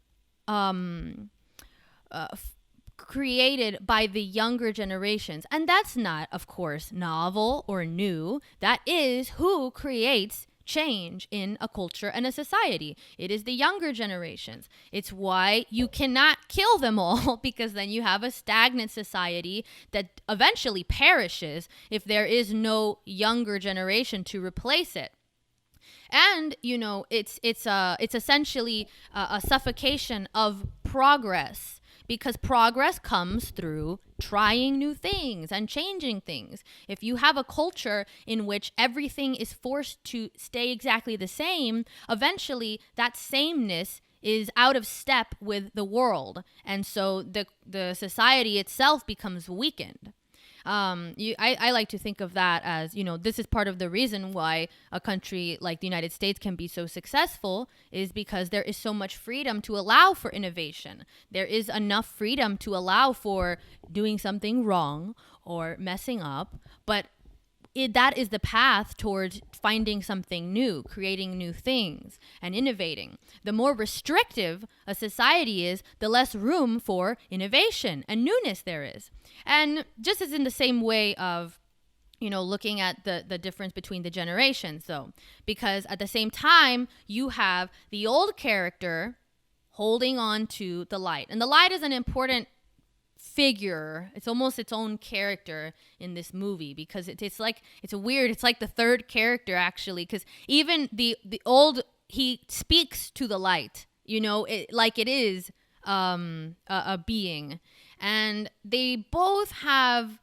created by the younger generations. And that's not, of course, novel or new. That is who creates change in a culture and a society. It is the younger generations. It's why you cannot kill them all, because then you have a stagnant society that eventually perishes if there is no younger generation to replace it. And it's essentially a suffocation of progress, because progress comes through trying new things and changing things. If you have a culture in which everything is forced to stay exactly the same, eventually that sameness is out of step with the world, and so the society itself becomes weakened. I like to think of that as, this is part of the reason why a country like the United States can be so successful, is because there is so much freedom to allow for innovation. There is enough freedom to allow for doing something wrong or messing up, but that is the path towards finding something new, creating new things, and innovating. The more restrictive a society is, the less room for innovation and newness there is. And just as in the same way of, looking at the difference between the generations, though, because at the same time, you have the old character holding on to the light. And the light is an important figure. It's almost its own character in this movie, because it's like the third character, actually, because even the old, he speaks to the light, like it is a being, and they both have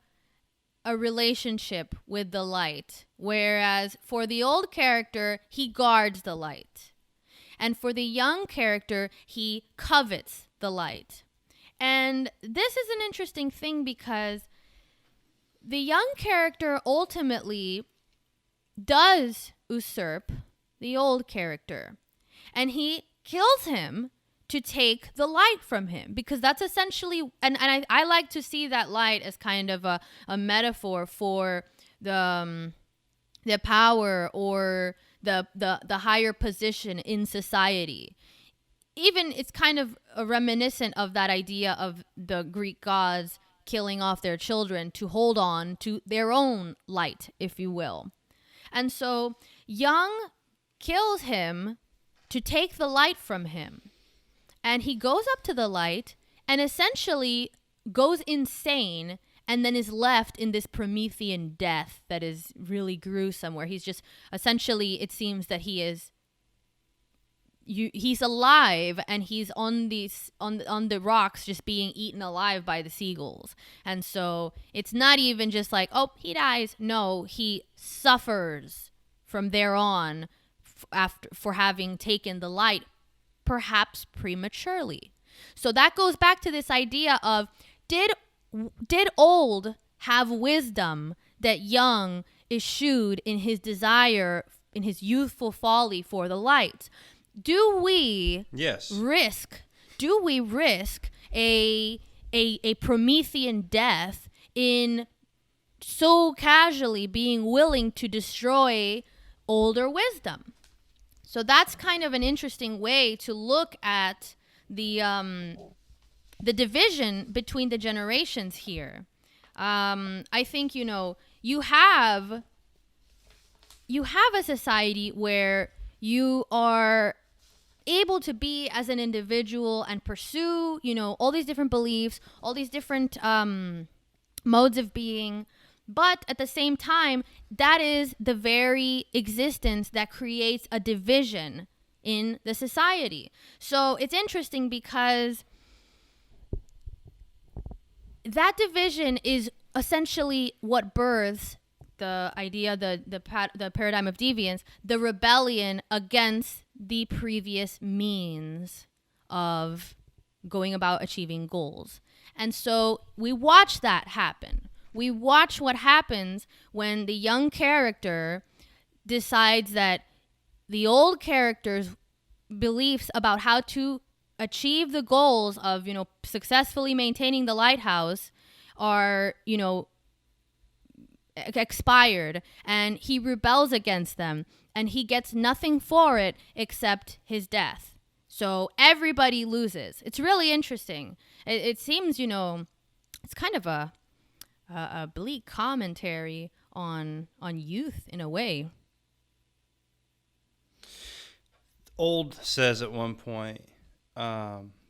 a relationship with the light, whereas for the old character, he guards the light, and for the young character, he covets the light. And this is an interesting thing, because the young character ultimately does usurp the old character, and he kills him to take the light from him, because that's essentially, and I like to see that light as kind of a metaphor for the power or the higher position in society. Even it's kind of reminiscent of that idea of the Greek gods killing off their children to hold on to their own light, if you will. And so Young kills him to take the light from him. And he goes up to the light and essentially goes insane, and then is left in this Promethean death that is really gruesome, where he's just essentially, it seems that he is he's alive and he's on the rocks just being eaten alive by the seagulls. And so it's not even just like, oh, he dies. No, he suffers from there on for having taken the light, perhaps prematurely. So that goes back to this idea of did old have wisdom that young eschewed in his desire, in his youthful folly for the light? Do we risk a Promethean death in so casually being willing to destroy older wisdom? So that's kind of an interesting way to look at the division between the generations here. I think, you have a society where you are able to be as an individual and pursue, all these different beliefs, all these different modes of being. But at the same time, that is the very existence that creates a division in the society. So it's interesting because that division is essentially what births the idea, the paradigm of deviance, the rebellion against the previous means of going about achieving goals. And so we watch that happen. We watch what happens when the young character decides that the old character's beliefs about how to achieve the goals of, successfully maintaining the lighthouse are, expired, and he rebels against them, and he gets nothing for it except his death. So everybody loses. It's really interesting. It seems, it's kind of a bleak commentary on youth in a way. Old says at one point,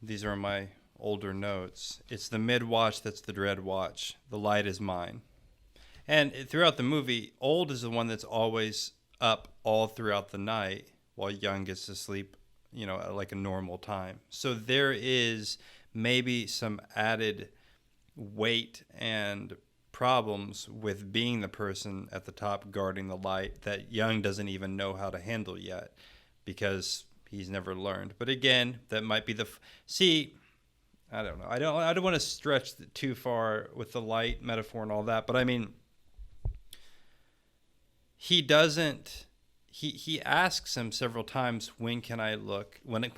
these are my older notes, it's the mid-watch that's the dread watch. The light is mine. And throughout the movie, Old is the one that's always up all throughout the night while Young gets to sleep, at like a normal time. So there is maybe some added weight and problems with being the person at the top guarding the light that Young doesn't even know how to handle yet because he's never learned. But again, that might be I don't know. I don't want to stretch too far with the light metaphor and all that, but I mean, he asks him several times, when can I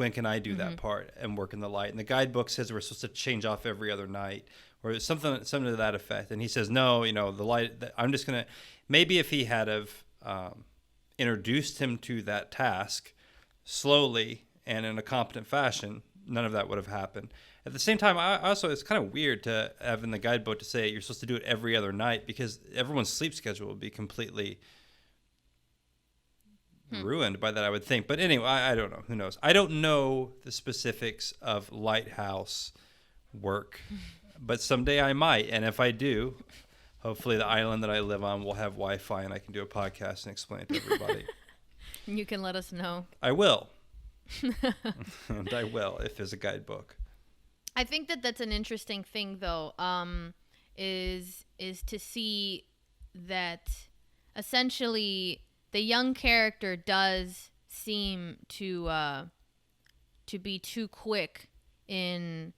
can I do that part and work in the light? And the guidebook says we're supposed to change off every other night or something to that effect. And he says, no, the light, I'm just going to, maybe if he had have introduced him to that task slowly and in a competent fashion, none of that would have happened. At the same time, it's kind of weird to have in the guidebook to say you're supposed to do it every other night because everyone's sleep schedule would be completely ruined by that, I would think. But anyway, I don't know. Who knows? I don't know the specifics of Lighthouse work, but someday I might. And if I do, hopefully the island that I live on will have Wi-Fi and I can do a podcast and explain it to everybody. You can let us know. I will. And I will if there's a guidebook. I think that's an interesting thing, though, is to see that essentially the young character does seem to be too quick in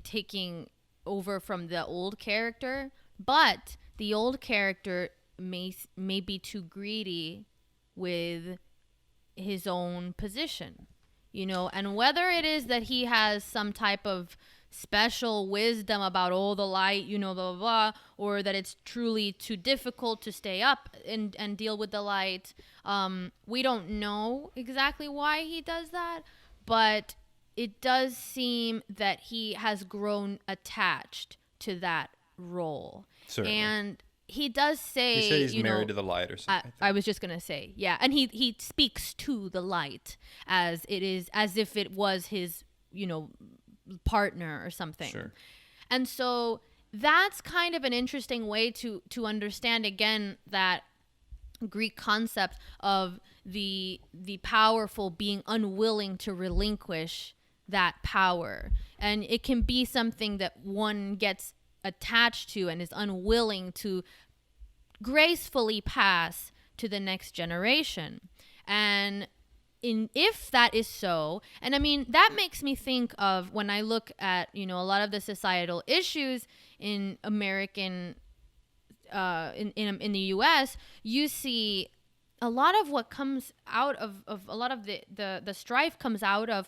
taking over from the old character, but the old character may be too greedy with his own position. And whether it is that he has some type of special wisdom about the light, blah, blah, blah, or that it's truly too difficult to stay up and deal with the light. We don't know exactly why he does that, but it does seem that he has grown attached to that role. Certainly. And he does say, he said he's married to the light or something. I was just gonna say, yeah, and he speaks to the light as if it was his partner or something. Sure. And so that's kind of an interesting way to understand again that Greek concept of the powerful being unwilling to relinquish that power. And it can be something that one gets attached to and is unwilling to gracefully pass to the next generation. And if that is so, and I mean, that makes me think of when I look at, a lot of the societal issues in American, in the US, you see a lot of what comes out of a lot of the strife comes out of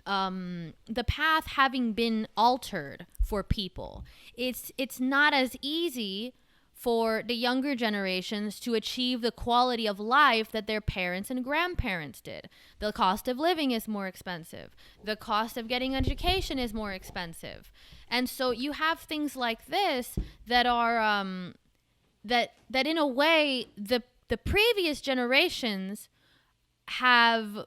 the path having been altered for people. It's not as easy for the younger generations to achieve the quality of life that their parents and grandparents did. The cost of living is more expensive. The cost of getting education is more expensive. And so you have things like this that are that in a way the previous generations have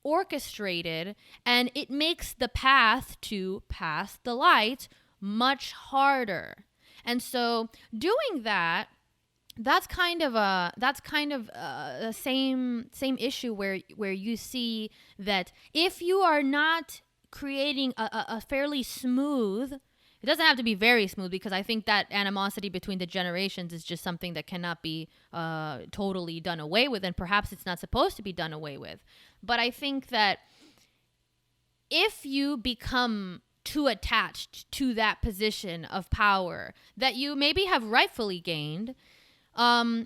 orchestrated, and it makes the path to pass the light much harder. And so doing that, that's kind of the same issue where you see that if you are not creating a fairly smooth, it doesn't have to be very smooth, because I think that animosity between the generations is just something that cannot be totally done away with, and perhaps it's not supposed to be done away with. But I think that if you become too attached to that position of power that you maybe have rightfully gained,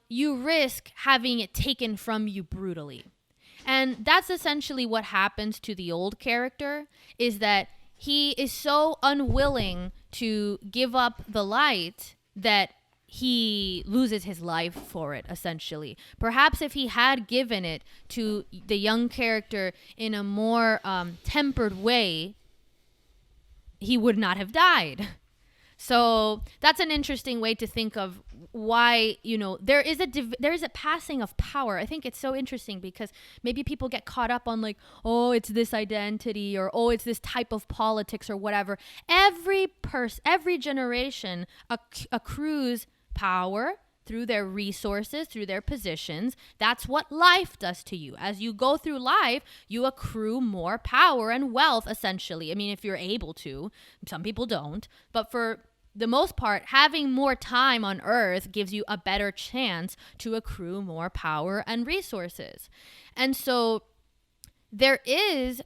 you risk having it taken from you brutally. And that's essentially what happens to the old character, is that he is so unwilling to give up the light that he loses his life for it, essentially. Perhaps if he had given it to the young character in a more tempered way, he would not have died. So that's an interesting way to think of why, there is a passing of power. I think it's so interesting because maybe people get caught up on like, oh, it's this identity, or oh, it's this type of politics or whatever. Every generation accrues power through their resources, through their positions. That's what life does to you. As you go through life, you accrue more power and wealth, essentially. I mean, if you're able to. Some people don't. But for the most part, having more time on Earth gives you a better chance to accrue more power and resources. And so there is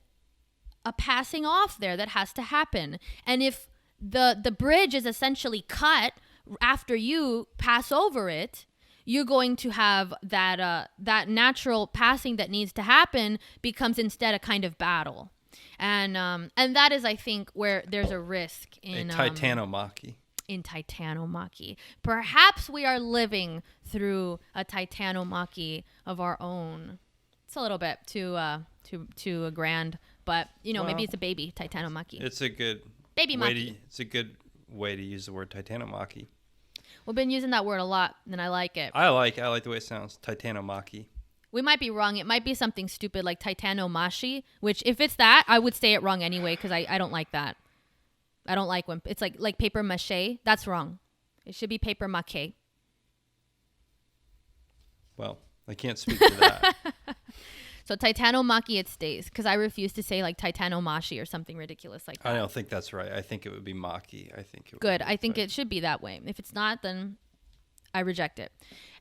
a passing off there that has to happen. And if the bridge is essentially cut after you pass over it, you're going to have that natural passing that needs to happen becomes instead a kind of battle. And that is, I think, where there's a risk in titanomachy. In titanomachy. Perhaps we are living through a titanomachy of our own. It's a little bit too grand, but maybe it's a baby titanomachy. It's a good baby machy. It's a good way to use the word titanomachy. We've been using that word a lot, and I like it. I like the way it sounds, titanomachy. We might be wrong. It might be something stupid like titanomashi, which if it's that, I would say it wrong anyway, because I don't like that. I don't like when it's like paper mache. That's wrong. It should be paper mache. Well, I can't speak to that. So titanomachy it stays, because I refuse to say like titanomashi or something ridiculous like that. I don't think that's right. I think it would be maki. Good. I think it should be that way. If it's not, then I reject it.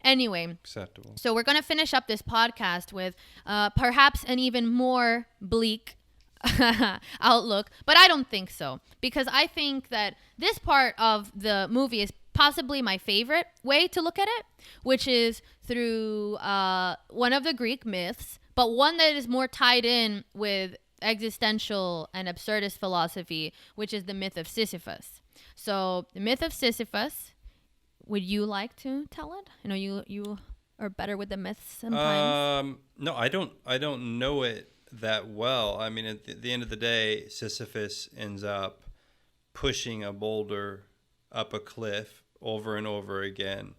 Anyway. Acceptable. So we're going to finish up this podcast with perhaps an even more bleak outlook, but I don't think so, because I think that this part of the movie is possibly my favorite way to look at it, which is through one of the Greek myths, but one that is more tied in with existential and absurdist philosophy, which is the myth of Sisyphus. So the myth of Sisyphus, would you like to tell it? I know you are better with the myths sometimes. No, I don't know it that well. I mean, at the end of the day, Sisyphus ends up pushing a boulder up a cliff over and over again,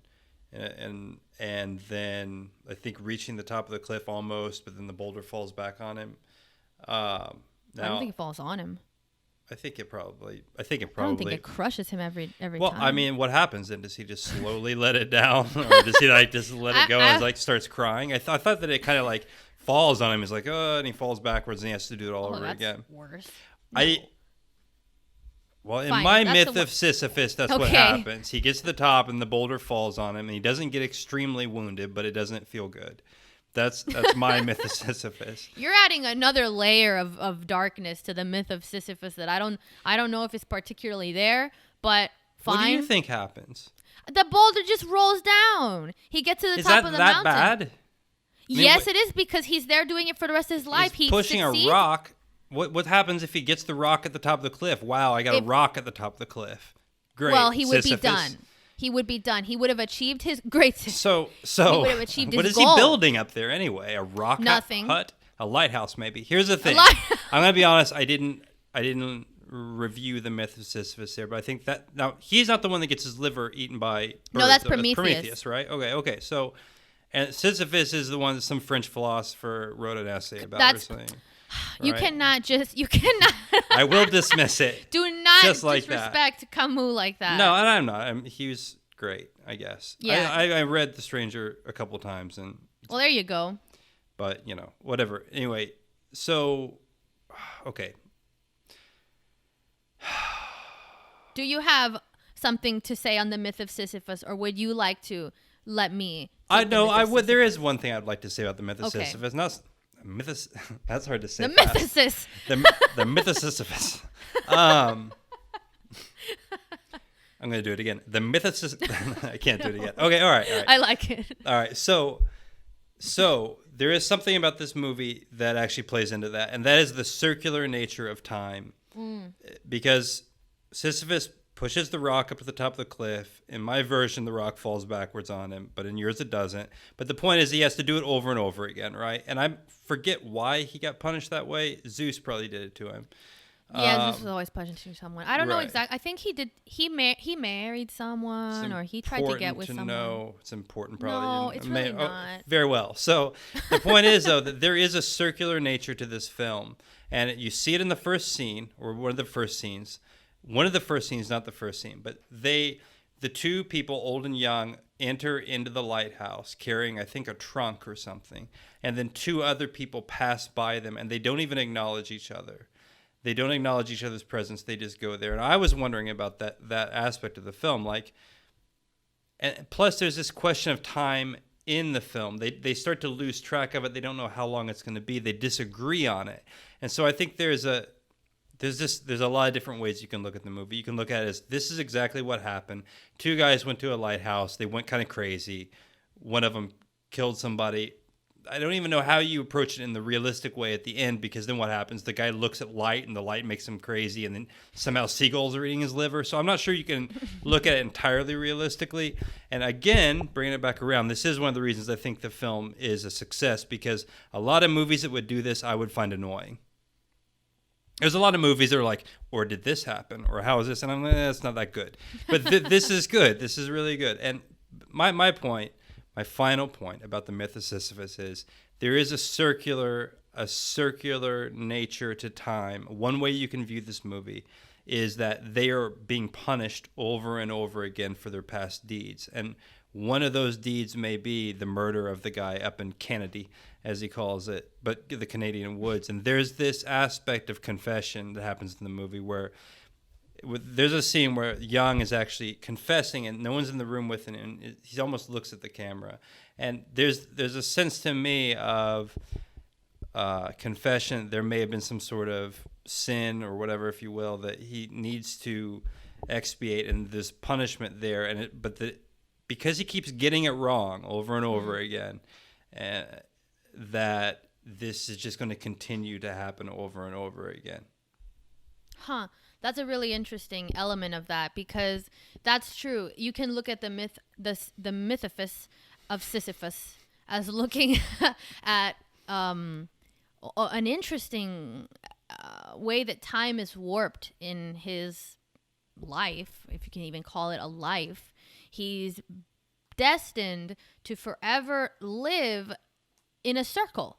and then I think reaching the top of the cliff almost, but then the boulder falls back on him. I don't think it falls on him. I think it probably. I don't think it crushes him every Well, time. I mean, what happens then? Does he just slowly let it down, or does he like just let it go and like starts crying? I thought that it kind of like falls on him. He's like, oh, and he falls backwards and he has to do it all over that's again. Worse. Well, in Fine, my that's myth the of Sisyphus, that's what Okay. happens. He gets to the top and the boulder falls on him, and he doesn't get extremely wounded, but it doesn't feel good. That's my myth of Sisyphus. You're adding another layer of darkness to the myth of Sisyphus that I don't know if it's particularly there, but fine. What do you think happens? The boulder just rolls down. He gets to the Is top that of the that mountain. bad? Yes, it is, because he's there doing it for the rest of his life. He's He pushing succeeds. a rock. What happens if he gets the rock at the top of the cliff? Wow, I got a rock at the top of the cliff. Great. Well, he would Sisyphus. be done. He would be done. He would have achieved his great. So he would have achieved what his is goal. he building up there anyway? A rock Nothing. hut? A lighthouse maybe. Here's the thing. I'm gonna be honest. I didn't review the myth of Sisyphus there, but I think that now he's not the one that gets his liver eaten by birds. No, that's though. Prometheus. Prometheus, right? Okay. So, and Sisyphus is the one that some French philosopher wrote an essay about. That's- or something. You Right. You cannot. I will dismiss it. Do not Just like that. disrespect Camus like that. No, and I'm not. He was great, I guess. Yeah. I read The Stranger a couple times, Well, there you go. but whatever. Anyway, so okay. Do you have something to say on the myth of Sisyphus, or would you like to let me? I take the know myth I of would. There Sisyphus? is one thing I'd like to say about the myth of Okay. Sisyphus. That's hard to say. The fast. Mythyphus. The myth of Sisyphus. I'm gonna do it again. The myth of Sisyphus. I can't do it again. Okay. All right. I like it. All right. So there is something about this movie that actually plays into that, and that is the circular nature of time. Because Sisyphus pushes the rock up to the top of the cliff. In my version, the rock falls backwards on him, but in yours it doesn't. But the point is he has to do it over and over again, right? And I forget why he got punished that way. Zeus probably did it to him. Yeah, this was always punishing someone. I don't know right. exactly. I think he did. He married someone, or he tried to get with someone. No, it's important probably. No, it's really not. Very well. So the point is, though, that there is a circular nature to this film. And you see it in the first scene, or one of the first scenes. One of the first scenes, not the first scene, but the two people, old and young, enter into the lighthouse carrying, I think, a trunk or something. And then two other people pass by them, and they don't even acknowledge each other. They don't acknowledge each other's presence. They just go there. And I was wondering about that aspect of the film. And plus, there's this question of time in the film. They start to lose track of it. They don't know how long it's going to be. They disagree on it. And so I think there's a lot of different ways you can look at the movie. You can look at it as this is exactly what happened. Two guys went to a lighthouse. They went kind of crazy. One of them killed somebody. I don't even know how you approach it in the realistic way at the end, because then what happens? The guy looks at light and the light makes him crazy, and then somehow seagulls are eating his liver. So I'm not sure you can look at it entirely realistically. And again, bringing it back around, this is one of the reasons I think the film is a success, because a lot of movies that would do this I would find annoying. There's a lot of movies that are like, or did this happen? Or how is this? And I'm like, it's not that good. But this is good. This is really good. And my final point about the myth of Sisyphus is there is a circular nature to time. One way you can view this movie is that they are being punished over and over again for their past deeds. And one of those deeds may be the murder of the guy up in Canada, as he calls it, but the Canadian woods. And there's this aspect of confession that happens in the movie where there's a scene where Young is actually confessing and no one's in the room with him, and he almost looks at the camera. And there's a sense to me of confession. There may have been some sort of sin or whatever, if you will, that he needs to expiate, and there's punishment there. Because he keeps getting it wrong over and over again, that this is just going to continue to happen over and over again. Huh. That's a really interesting element of that, because that's true. You can look at the Mythyphus of Sisyphus as looking at an interesting way that time is warped in his life, if you can even call it a life. He's destined to forever live in a circle.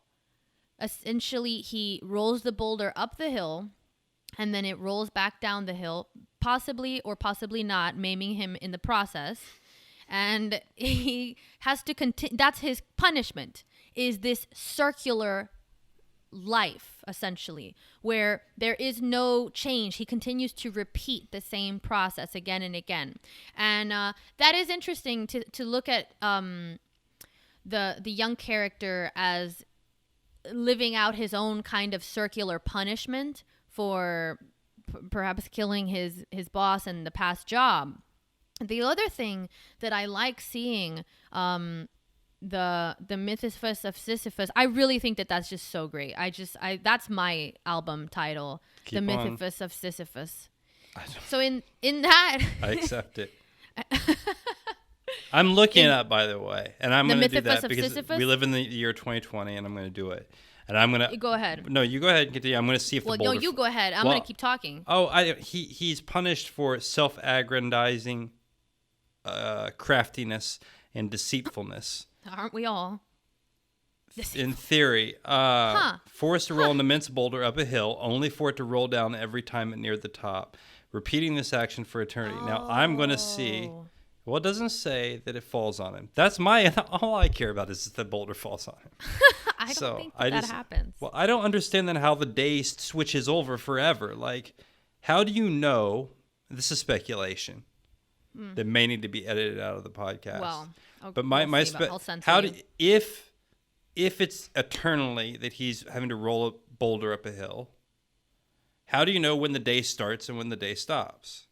Essentially, he rolls the boulder up the hill, and then it rolls back down the hill, possibly or possibly not, maiming him in the process. And he has to continue. That's his punishment, is this circular life, essentially, where there is no change. He continues to repeat the same process again and again. And that is interesting to look at the young character as living out his own kind of circular punishment for perhaps killing his boss and the past job. The other thing that I like seeing, the Mythyphus of Sisyphus, I really think that that's just so great. That's my album title, Keep The on. Mythyphus of Sisyphus. So in that, I accept it. I'm looking it up, by the way, and I'm The going to do Mythyphus that of because Sisyphus? we live in the year 2020, and I'm going to do it. And I'm going to go ahead. No, you go ahead and continue. I'm going to see if Well, the no, boulder. you go ahead. I'm Well, going to keep talking. Oh, he's punished for self-aggrandizing, craftiness, and deceitfulness. Aren't we all? In theory, forced to roll an immense boulder up a hill, only for it to roll down every time it neared the top, repeating this action for eternity. Now, I'm going to see. Well, it doesn't say that it falls on him. That's all I care about is that the boulder falls on him. I don't think that happens. Well, I don't understand then how the day switches over forever. Like, how do you know? This is speculation that may need to be edited out of the podcast. Well, but I'll censor you. If it's eternally that he's having to roll a boulder up a hill, how do you know when the day starts and when the day stops?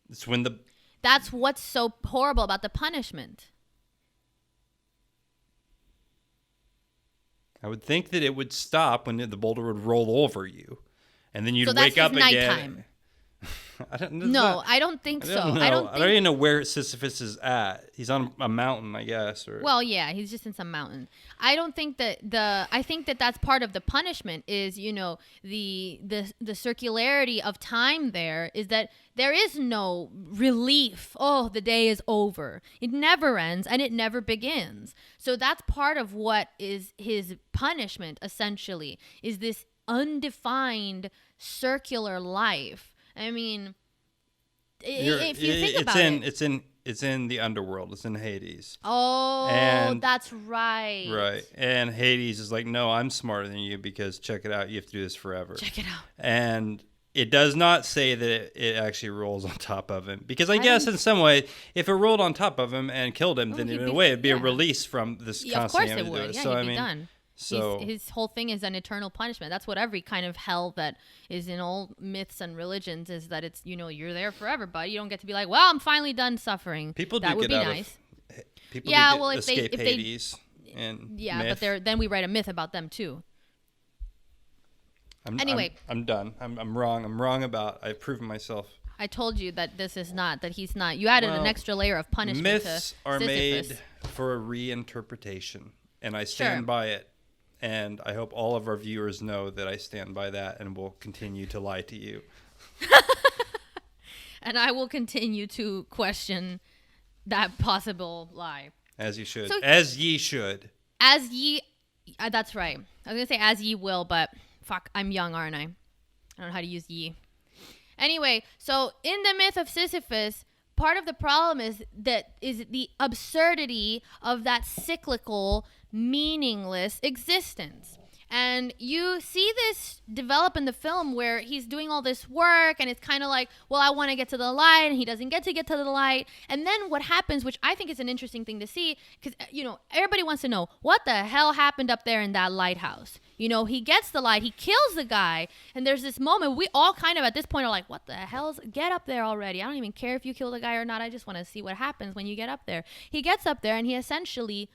It's when the That's what's so horrible about the punishment. I would think that it would stop when the boulder would roll over you, and then you'd So that's wake up his again. nighttime. I don't think so. I don't even know where Sisyphus is at. He's on a mountain, I guess. Or well, yeah, he's just in some mountain. I don't think that I think that that's part of the punishment is, the circularity of time. There is that there is no relief. Oh, the day is over. It never ends and it never begins. So that's part of what is his punishment, essentially, is this undefined circular life. I mean, if you think about it, it's in the underworld. It's in Hades. Oh, and, that's right. Right, and Hades is like, no, I'm smarter than you because check it out, you have to do this forever. Check it out. And it does not say that it actually rolls on top of him because I guess in some way, if it rolled on top of him and killed him, then in a way it'd be a release from this constant. Of course having it to do would. it. Yeah, So he'd be done. So his whole thing is an eternal punishment. That's what every kind of hell that is in all myths and religions is, that it's, you're there forever, but you don't get to be like, well, I'm finally done suffering. People that do would get be out nice. People yeah, do well, escape Hades and myth. But then we write a myth about them too. Anyway, I'm done. I'm wrong. I'm wrong about. I've proven myself. I told you that he's not. You added an extra layer of punishment. Myths to are Sisyphus. made for a reinterpretation, and I stand by it. And I hope all of our viewers know that I stand by that and will continue to lie to you. And I will continue to question that possible lie. As you should. So, as ye should. As ye... that's right. I was going to say as ye will, but fuck, I'm young, aren't I? I don't know how to use ye. Anyway, so in the Myth of Sisyphus, part of the problem is the absurdity of that cyclical, meaningless existence. And you see this develop in the film where he's doing all this work and it's kind of like, well, I want to get to the light, and he doesn't get to the light. And then what happens, which I think is an interesting thing to see, because, everybody wants to know what the hell happened up there in that lighthouse. He gets the light, he kills the guy, and there's this moment, we all kind of at this point are like, what the hell's, get up there already. I don't even care if you kill the guy or not. I just want to see what happens when you get up there. He gets up there and he essentially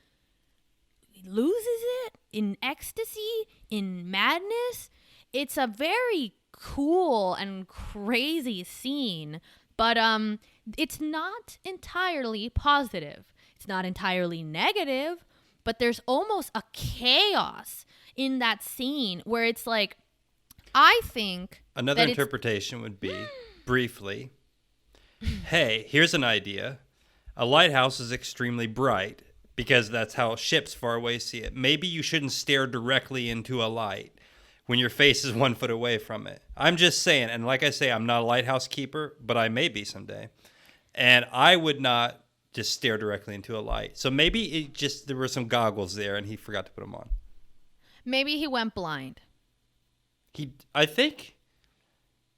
loses it in ecstasy, in madness. It's a very cool and crazy scene, but it's not entirely positive. It's not entirely negative, but there's almost a chaos in that scene where it's like, I think another interpretation would be briefly, hey, here's an idea. A lighthouse is extremely bright because that's how ships far away see it. Maybe you shouldn't stare directly into a light when your face is 1 foot away from it. I'm just saying, and like I say, I'm not a lighthouse keeper, but I may be someday. And I would not just stare directly into a light. So maybe there were some goggles there and he forgot to put them on. Maybe he went blind. I think,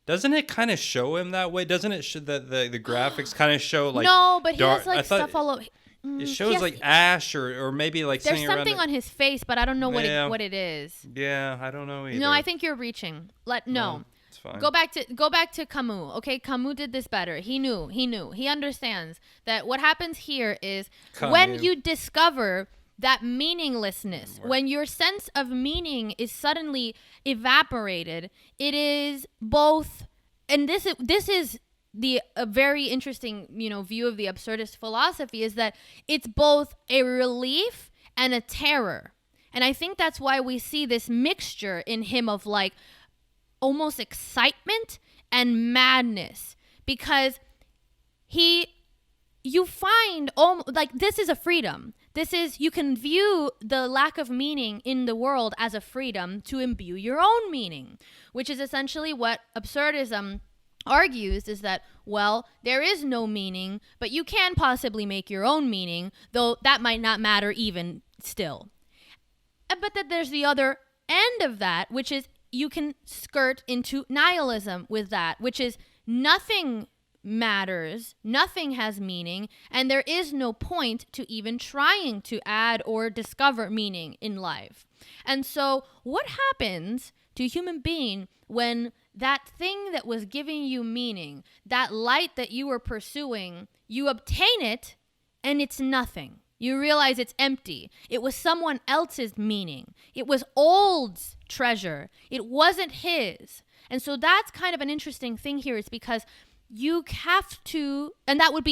doesn't it kind of show him that way? Doesn't it show that the graphics kind of show like no, but he dark, has like stuff all over. It shows like ash or maybe like there's something around on his face, but I don't know what it is. Yeah, I don't know either. No, I think you're reaching. No. It's fine. Go back to Camus. Okay, Camus did this better. He knew. He understands that what happens here is when you discover that meaninglessness, when your sense of meaning is suddenly evaporated, it is both, and this is a very interesting, view of the absurdist philosophy, is that it's both a relief and a terror. And I think that's why we see this mixture in him of like almost excitement and madness, because you find like this is a freedom. You can view the lack of meaning in the world as a freedom to imbue your own meaning, which is essentially what absurdism argues, is that, well, there is no meaning, but you can possibly make your own meaning, though that might not matter even still. But that there's the other end of that, which is you can skirt into nihilism with that, which is nothing matters, nothing has meaning, and there is no point to even trying to add or discover meaning in life. And so what happens to a human being when that thing that was giving you meaning, that light that you were pursuing, you obtain it and it's nothing? You realize it's empty. It was someone else's meaning. It was Old's treasure. It wasn't his. And so that's kind of an interesting thing here, is because you have to, and that would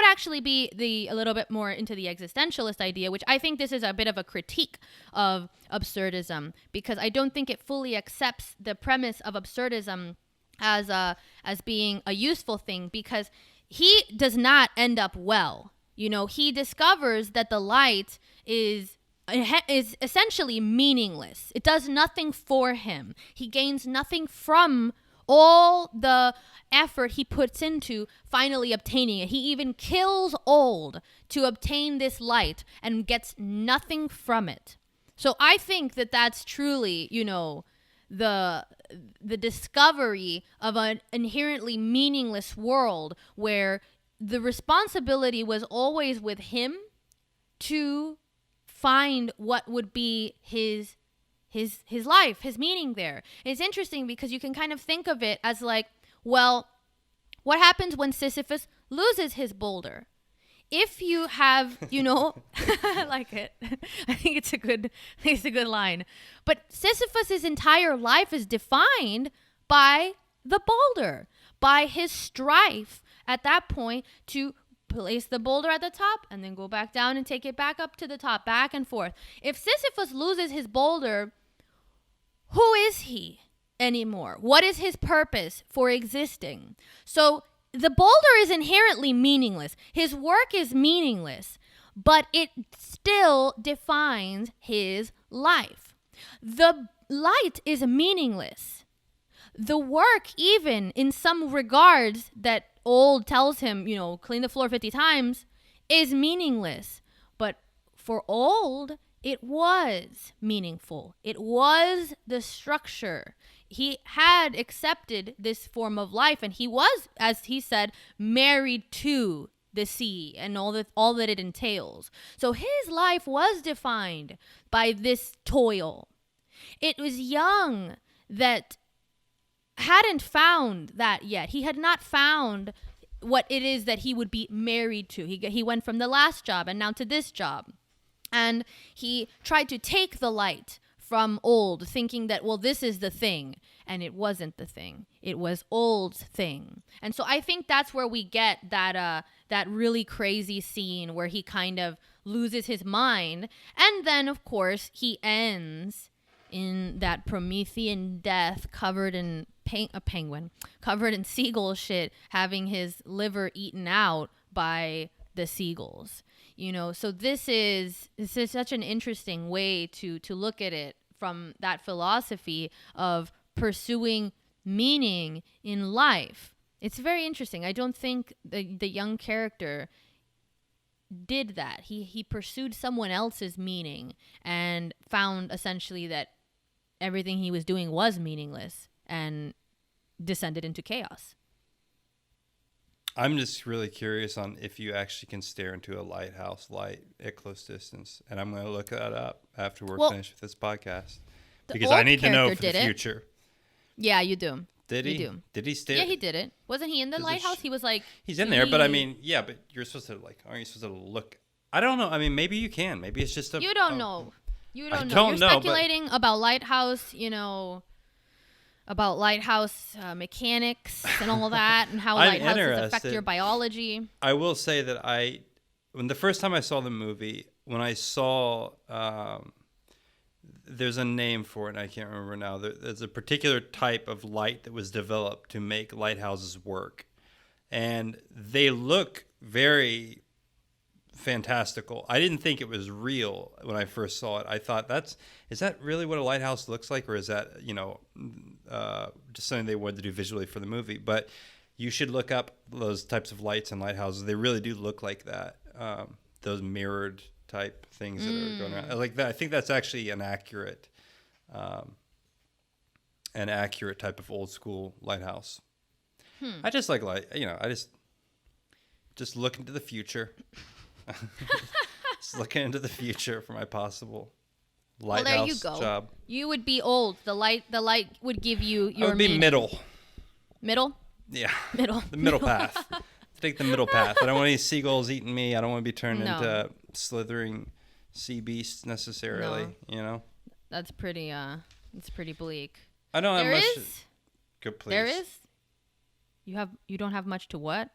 actually be a little bit more into the existentialist idea, which I think this is a bit of a critique of absurdism, because I don't think it fully accepts the premise of absurdism as being a useful thing, because he does not end up well. He discovers that the light is essentially meaningless. It does nothing for him. He gains nothing from all the effort he puts into finally obtaining it. He even kills Old to obtain this light and gets nothing from it. So I think that that's truly, the discovery of an inherently meaningless world where the responsibility was always with him to find what would be his life, his meaning there. It's interesting because you can kind of think of it as like, well, what happens when Sisyphus loses his boulder? If you have, I like it. I think it's a good line. But Sisyphus's entire life is defined by the boulder, by his strife at that point to place the boulder at the top and then go back down and take it back up to the top, back and forth. If Sisyphus loses his boulder, who is he anymore? What is his purpose for existing? So the boulder is inherently meaningless. His work is meaningless, but it still defines his life. The light is meaningless. The work, even in some regards that Old tells him, clean the floor 50 times, is meaningless. But for Old, it was meaningful. It was the structure. He had accepted this form of life, and he was, as he said, married to the sea and all that it entails. So his life was defined by this toil. It was Young that hadn't found that yet. He had not found what it is that he would be married to. He went from the last job and now to this job. And he tried to take the light from Old, thinking that, well, this is the thing. And it wasn't the thing. It was Old's thing. And so I think that's where we get that really crazy scene where he kind of loses his mind. And then, of course, he ends in that Promethean death covered in a penguin, covered in seagull shit, having his liver eaten out by the seagulls. So this is such an interesting way to look at it from that philosophy of pursuing meaning in life. It's very interesting. I don't think the young character did that. He pursued someone else's meaning and found essentially that everything he was doing was meaningless and descended into chaos. I'm just really curious on if you actually can stare into a lighthouse light at close distance, and I'm going to look that up after we're finished with this podcast because I need to know for the future. Yeah, you do. Did he? You do. Did he stare? Yeah, he did it. Wasn't he in the lighthouse? He was like... He's in there, but I mean, yeah, but you're supposed to aren't you supposed to look? I don't know. I mean, maybe you can. Maybe it's just a... You don't know. You don't know. Don't You're know, speculating about Lighthouse, about Lighthouse mechanics and all that, and how lighthouses affect your biology. I will say that when the first time I saw the movie, when I saw... there's a name for it, and I can't remember now. There's a particular type of light that was developed to make lighthouses work. And they look very fantastical. I didn't think it was real when I first saw it. I thought, is that really what a lighthouse looks like? Or is that, just something they wanted to do visually for the movie? But you should look up those types of lights and lighthouses. They really do look like that. Those mirrored type things that are going around like that. I think that's actually an accurate type of old school lighthouse. I just like I just look into the future. Just looking into the future for my possible lighthouse job. You would be old. The light would give you your I would be middle. Yeah. Middle. The middle path. Take the middle path. I don't want any seagulls eating me. I don't want to be turned into slithering sea beasts necessarily. That's pretty. It's pretty bleak. I don't have much. Go, please. There is. You don't have much to what?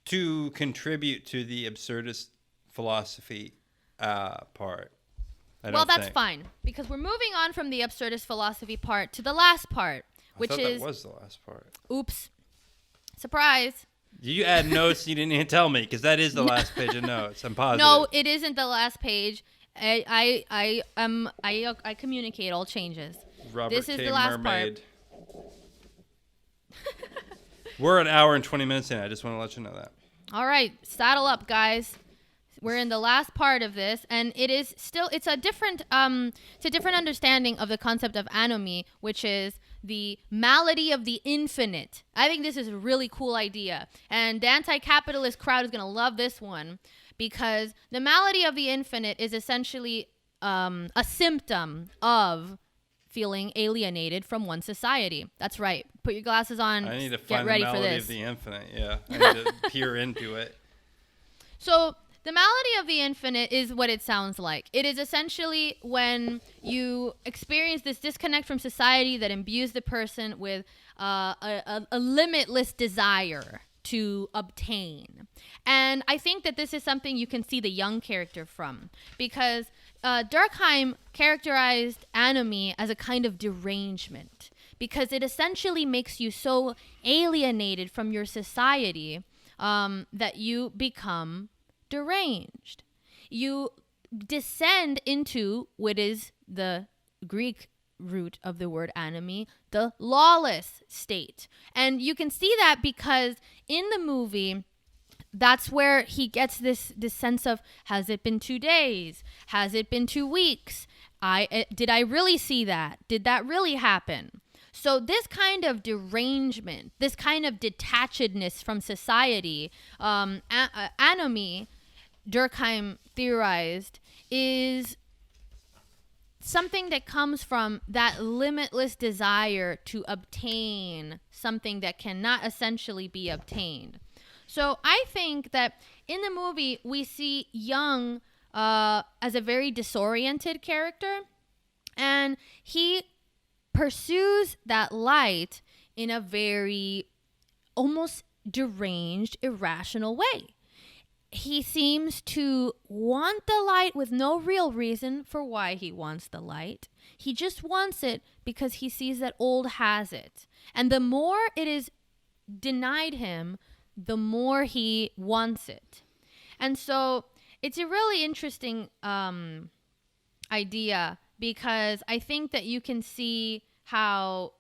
To contribute to the absurdist philosophy part. That's fine because we're moving on from the absurdist philosophy part to the last part, which that was the last part. Oops. Surprise. You add notes you didn't even tell me because that is the last page of notes. I'm positive. No, it isn't the last page. I communicate all changes. This is the last part. We're an hour and 20 minutes in. I just want to let you know that. All right, saddle up, guys. We're in the last part of this, and it's a different understanding of the concept of anomie, which is the malady of the infinite. I think this is a really cool idea, and the anti-capitalist crowd is going to love this one because the malady of the infinite is essentially a symptom of feeling alienated from one society. That's right. Put your glasses on. I need to get find ready the for malady this. of the infinite. Yeah, I need to peer into it. So the malady of the infinite is what it sounds like. It is essentially when you experience this disconnect from society that imbues the person with a limitless desire to obtain. And I think that this is something you can see the young character from because Durkheim characterized anomie as a kind of derangement because it essentially makes you so alienated from your society that you become deranged. You descend into what is the Greek root of the word anomie, the lawless state. And you can see that because in the movie, that's where he gets this sense of, has it been 2 days? Has it been 2 weeks? Did I really see that? Did that really happen? So this kind of derangement, this kind of detachedness from society, anomie, Durkheim theorized, is something that comes from that limitless desire to obtain something that cannot essentially be obtained. So I think that in the movie, we see Young as a very disoriented character, and he pursues that light in a very almost deranged, irrational way. He seems to want the light with no real reason for why he wants the light. He just wants it because he sees that old has it. And the more it is denied him, the more he wants it. And so it's a really interesting idea because I think that you can see how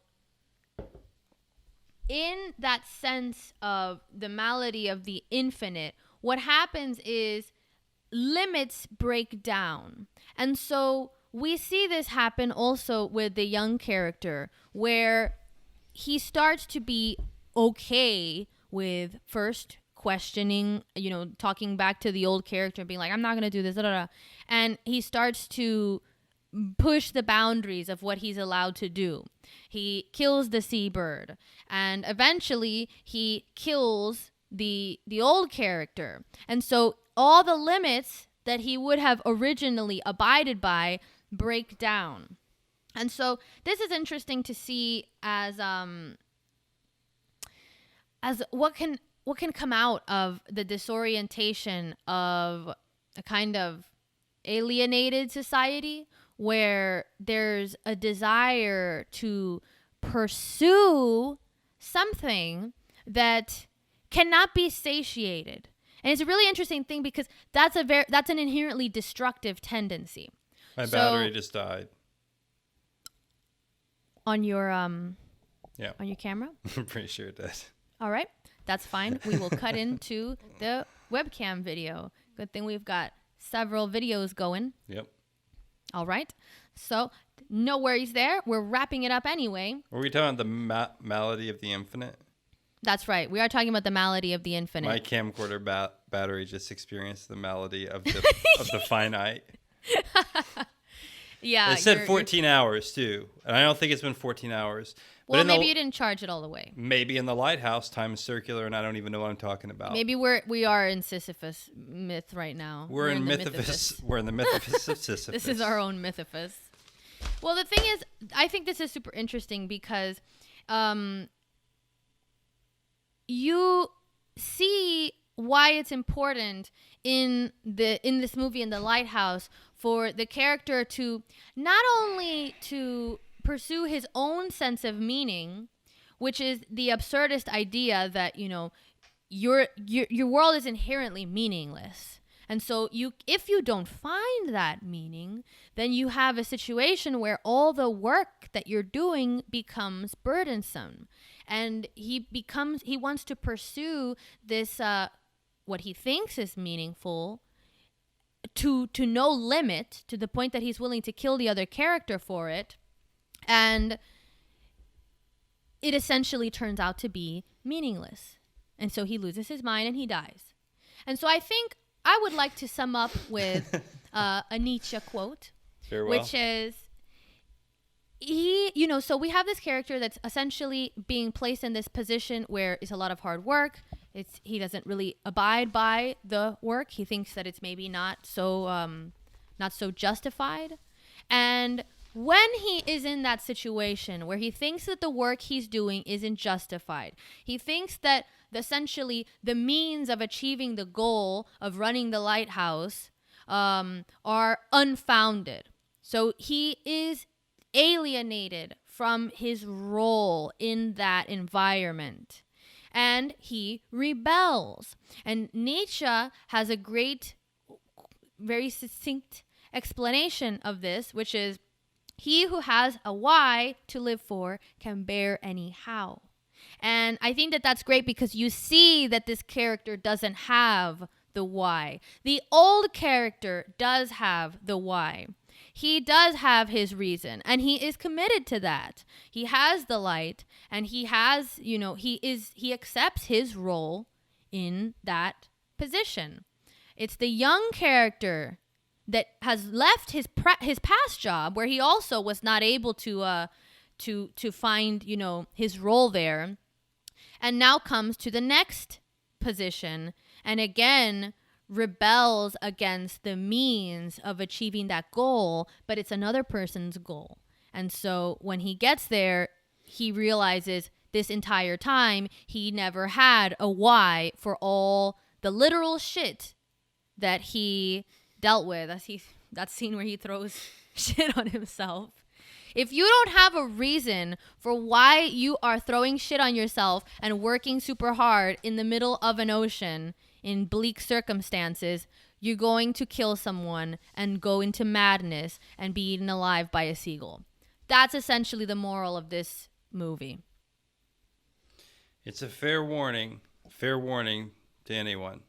in that sense of the malady of the infinite, what happens is limits break down. And so we see this happen also with the young character, where he starts to be okay with first questioning, talking back to the old character and being like, I'm not going to do this, and he starts to push the boundaries of what he's allowed to do. He kills the seabird, and eventually he kills the old character. And so all the limits that he would have originally abided by break down. And so this is interesting to see as what can come out of the disorientation of a kind of alienated society, where there's a desire to pursue something that cannot be satiated. And it's a really interesting thing because that's an inherently destructive tendency. My battery just died. On your Yeah. on your camera? I'm pretty sure it did. All right. That's fine. We will cut into the webcam video. Good thing we've got several videos going. Yep. All right. So no worries there. We're wrapping it up anyway. Were we talking about the malady of the infinite? That's right. We are talking about the malady of the infinite. My camcorder battery just experienced the malady of the of the finite. Yeah. It said 14 hours too, and I don't think it's been 14 hours. But Well, maybe you didn't charge it all the way. Maybe in the Lighthouse, time is circular, and I don't even know what I'm talking about. Maybe we are in Sisyphus myth right now. We're in Mythyphus. We're in the Mythyphus of Sisyphus. This is our own Mythyphus. Well, the thing is, I think this is super interesting because you see why it's important in this movie, in the Lighthouse, for the character to not only to pursue his own sense of meaning, which is the absurdist idea that your world is inherently meaningless. And so if you don't find that meaning, then you have a situation where all the work that you're doing becomes burdensome. And he wants to pursue this, what he thinks is meaningful, to no limit, to the point that he's willing to kill the other character for it. And it essentially turns out to be meaningless. And so he loses his mind and he dies. And so I think I would like to sum up with a Nietzsche quote, which is, so we have this character that's essentially being placed in this position where it's a lot of hard work. He doesn't really abide by the work. He thinks that it's maybe not so justified. And when he is in that situation where he thinks that the work he's doing isn't justified, he thinks that essentially the means of achieving the goal of running the lighthouse are unfounded. So he is alienated from his role in that environment, and he rebels. And Nietzsche has a great, very succinct explanation of this, which is, he who has a why to live for can bear any how. And I think that that's great because you see that this character doesn't have the why. The old character does have the why. He does have his reason, and he is committed to that. He has the light, and he has, he accepts his role in that position. It's the young character that has left his past job, where he also was not able to find his role there, and now comes to the next position, and again rebels against the means of achieving that goal, but it's another person's goal. And so when he gets there, he realizes this entire time he never had a why for all the literal shit that he dealt with. That scene where he throws shit on himself. If you don't have a reason for why you are throwing shit on yourself and working super hard in the middle of an ocean in bleak circumstances, you're going to kill someone and go into madness and be eaten alive by a seagull. That's essentially the moral of this movie. It's a fair warning to anyone.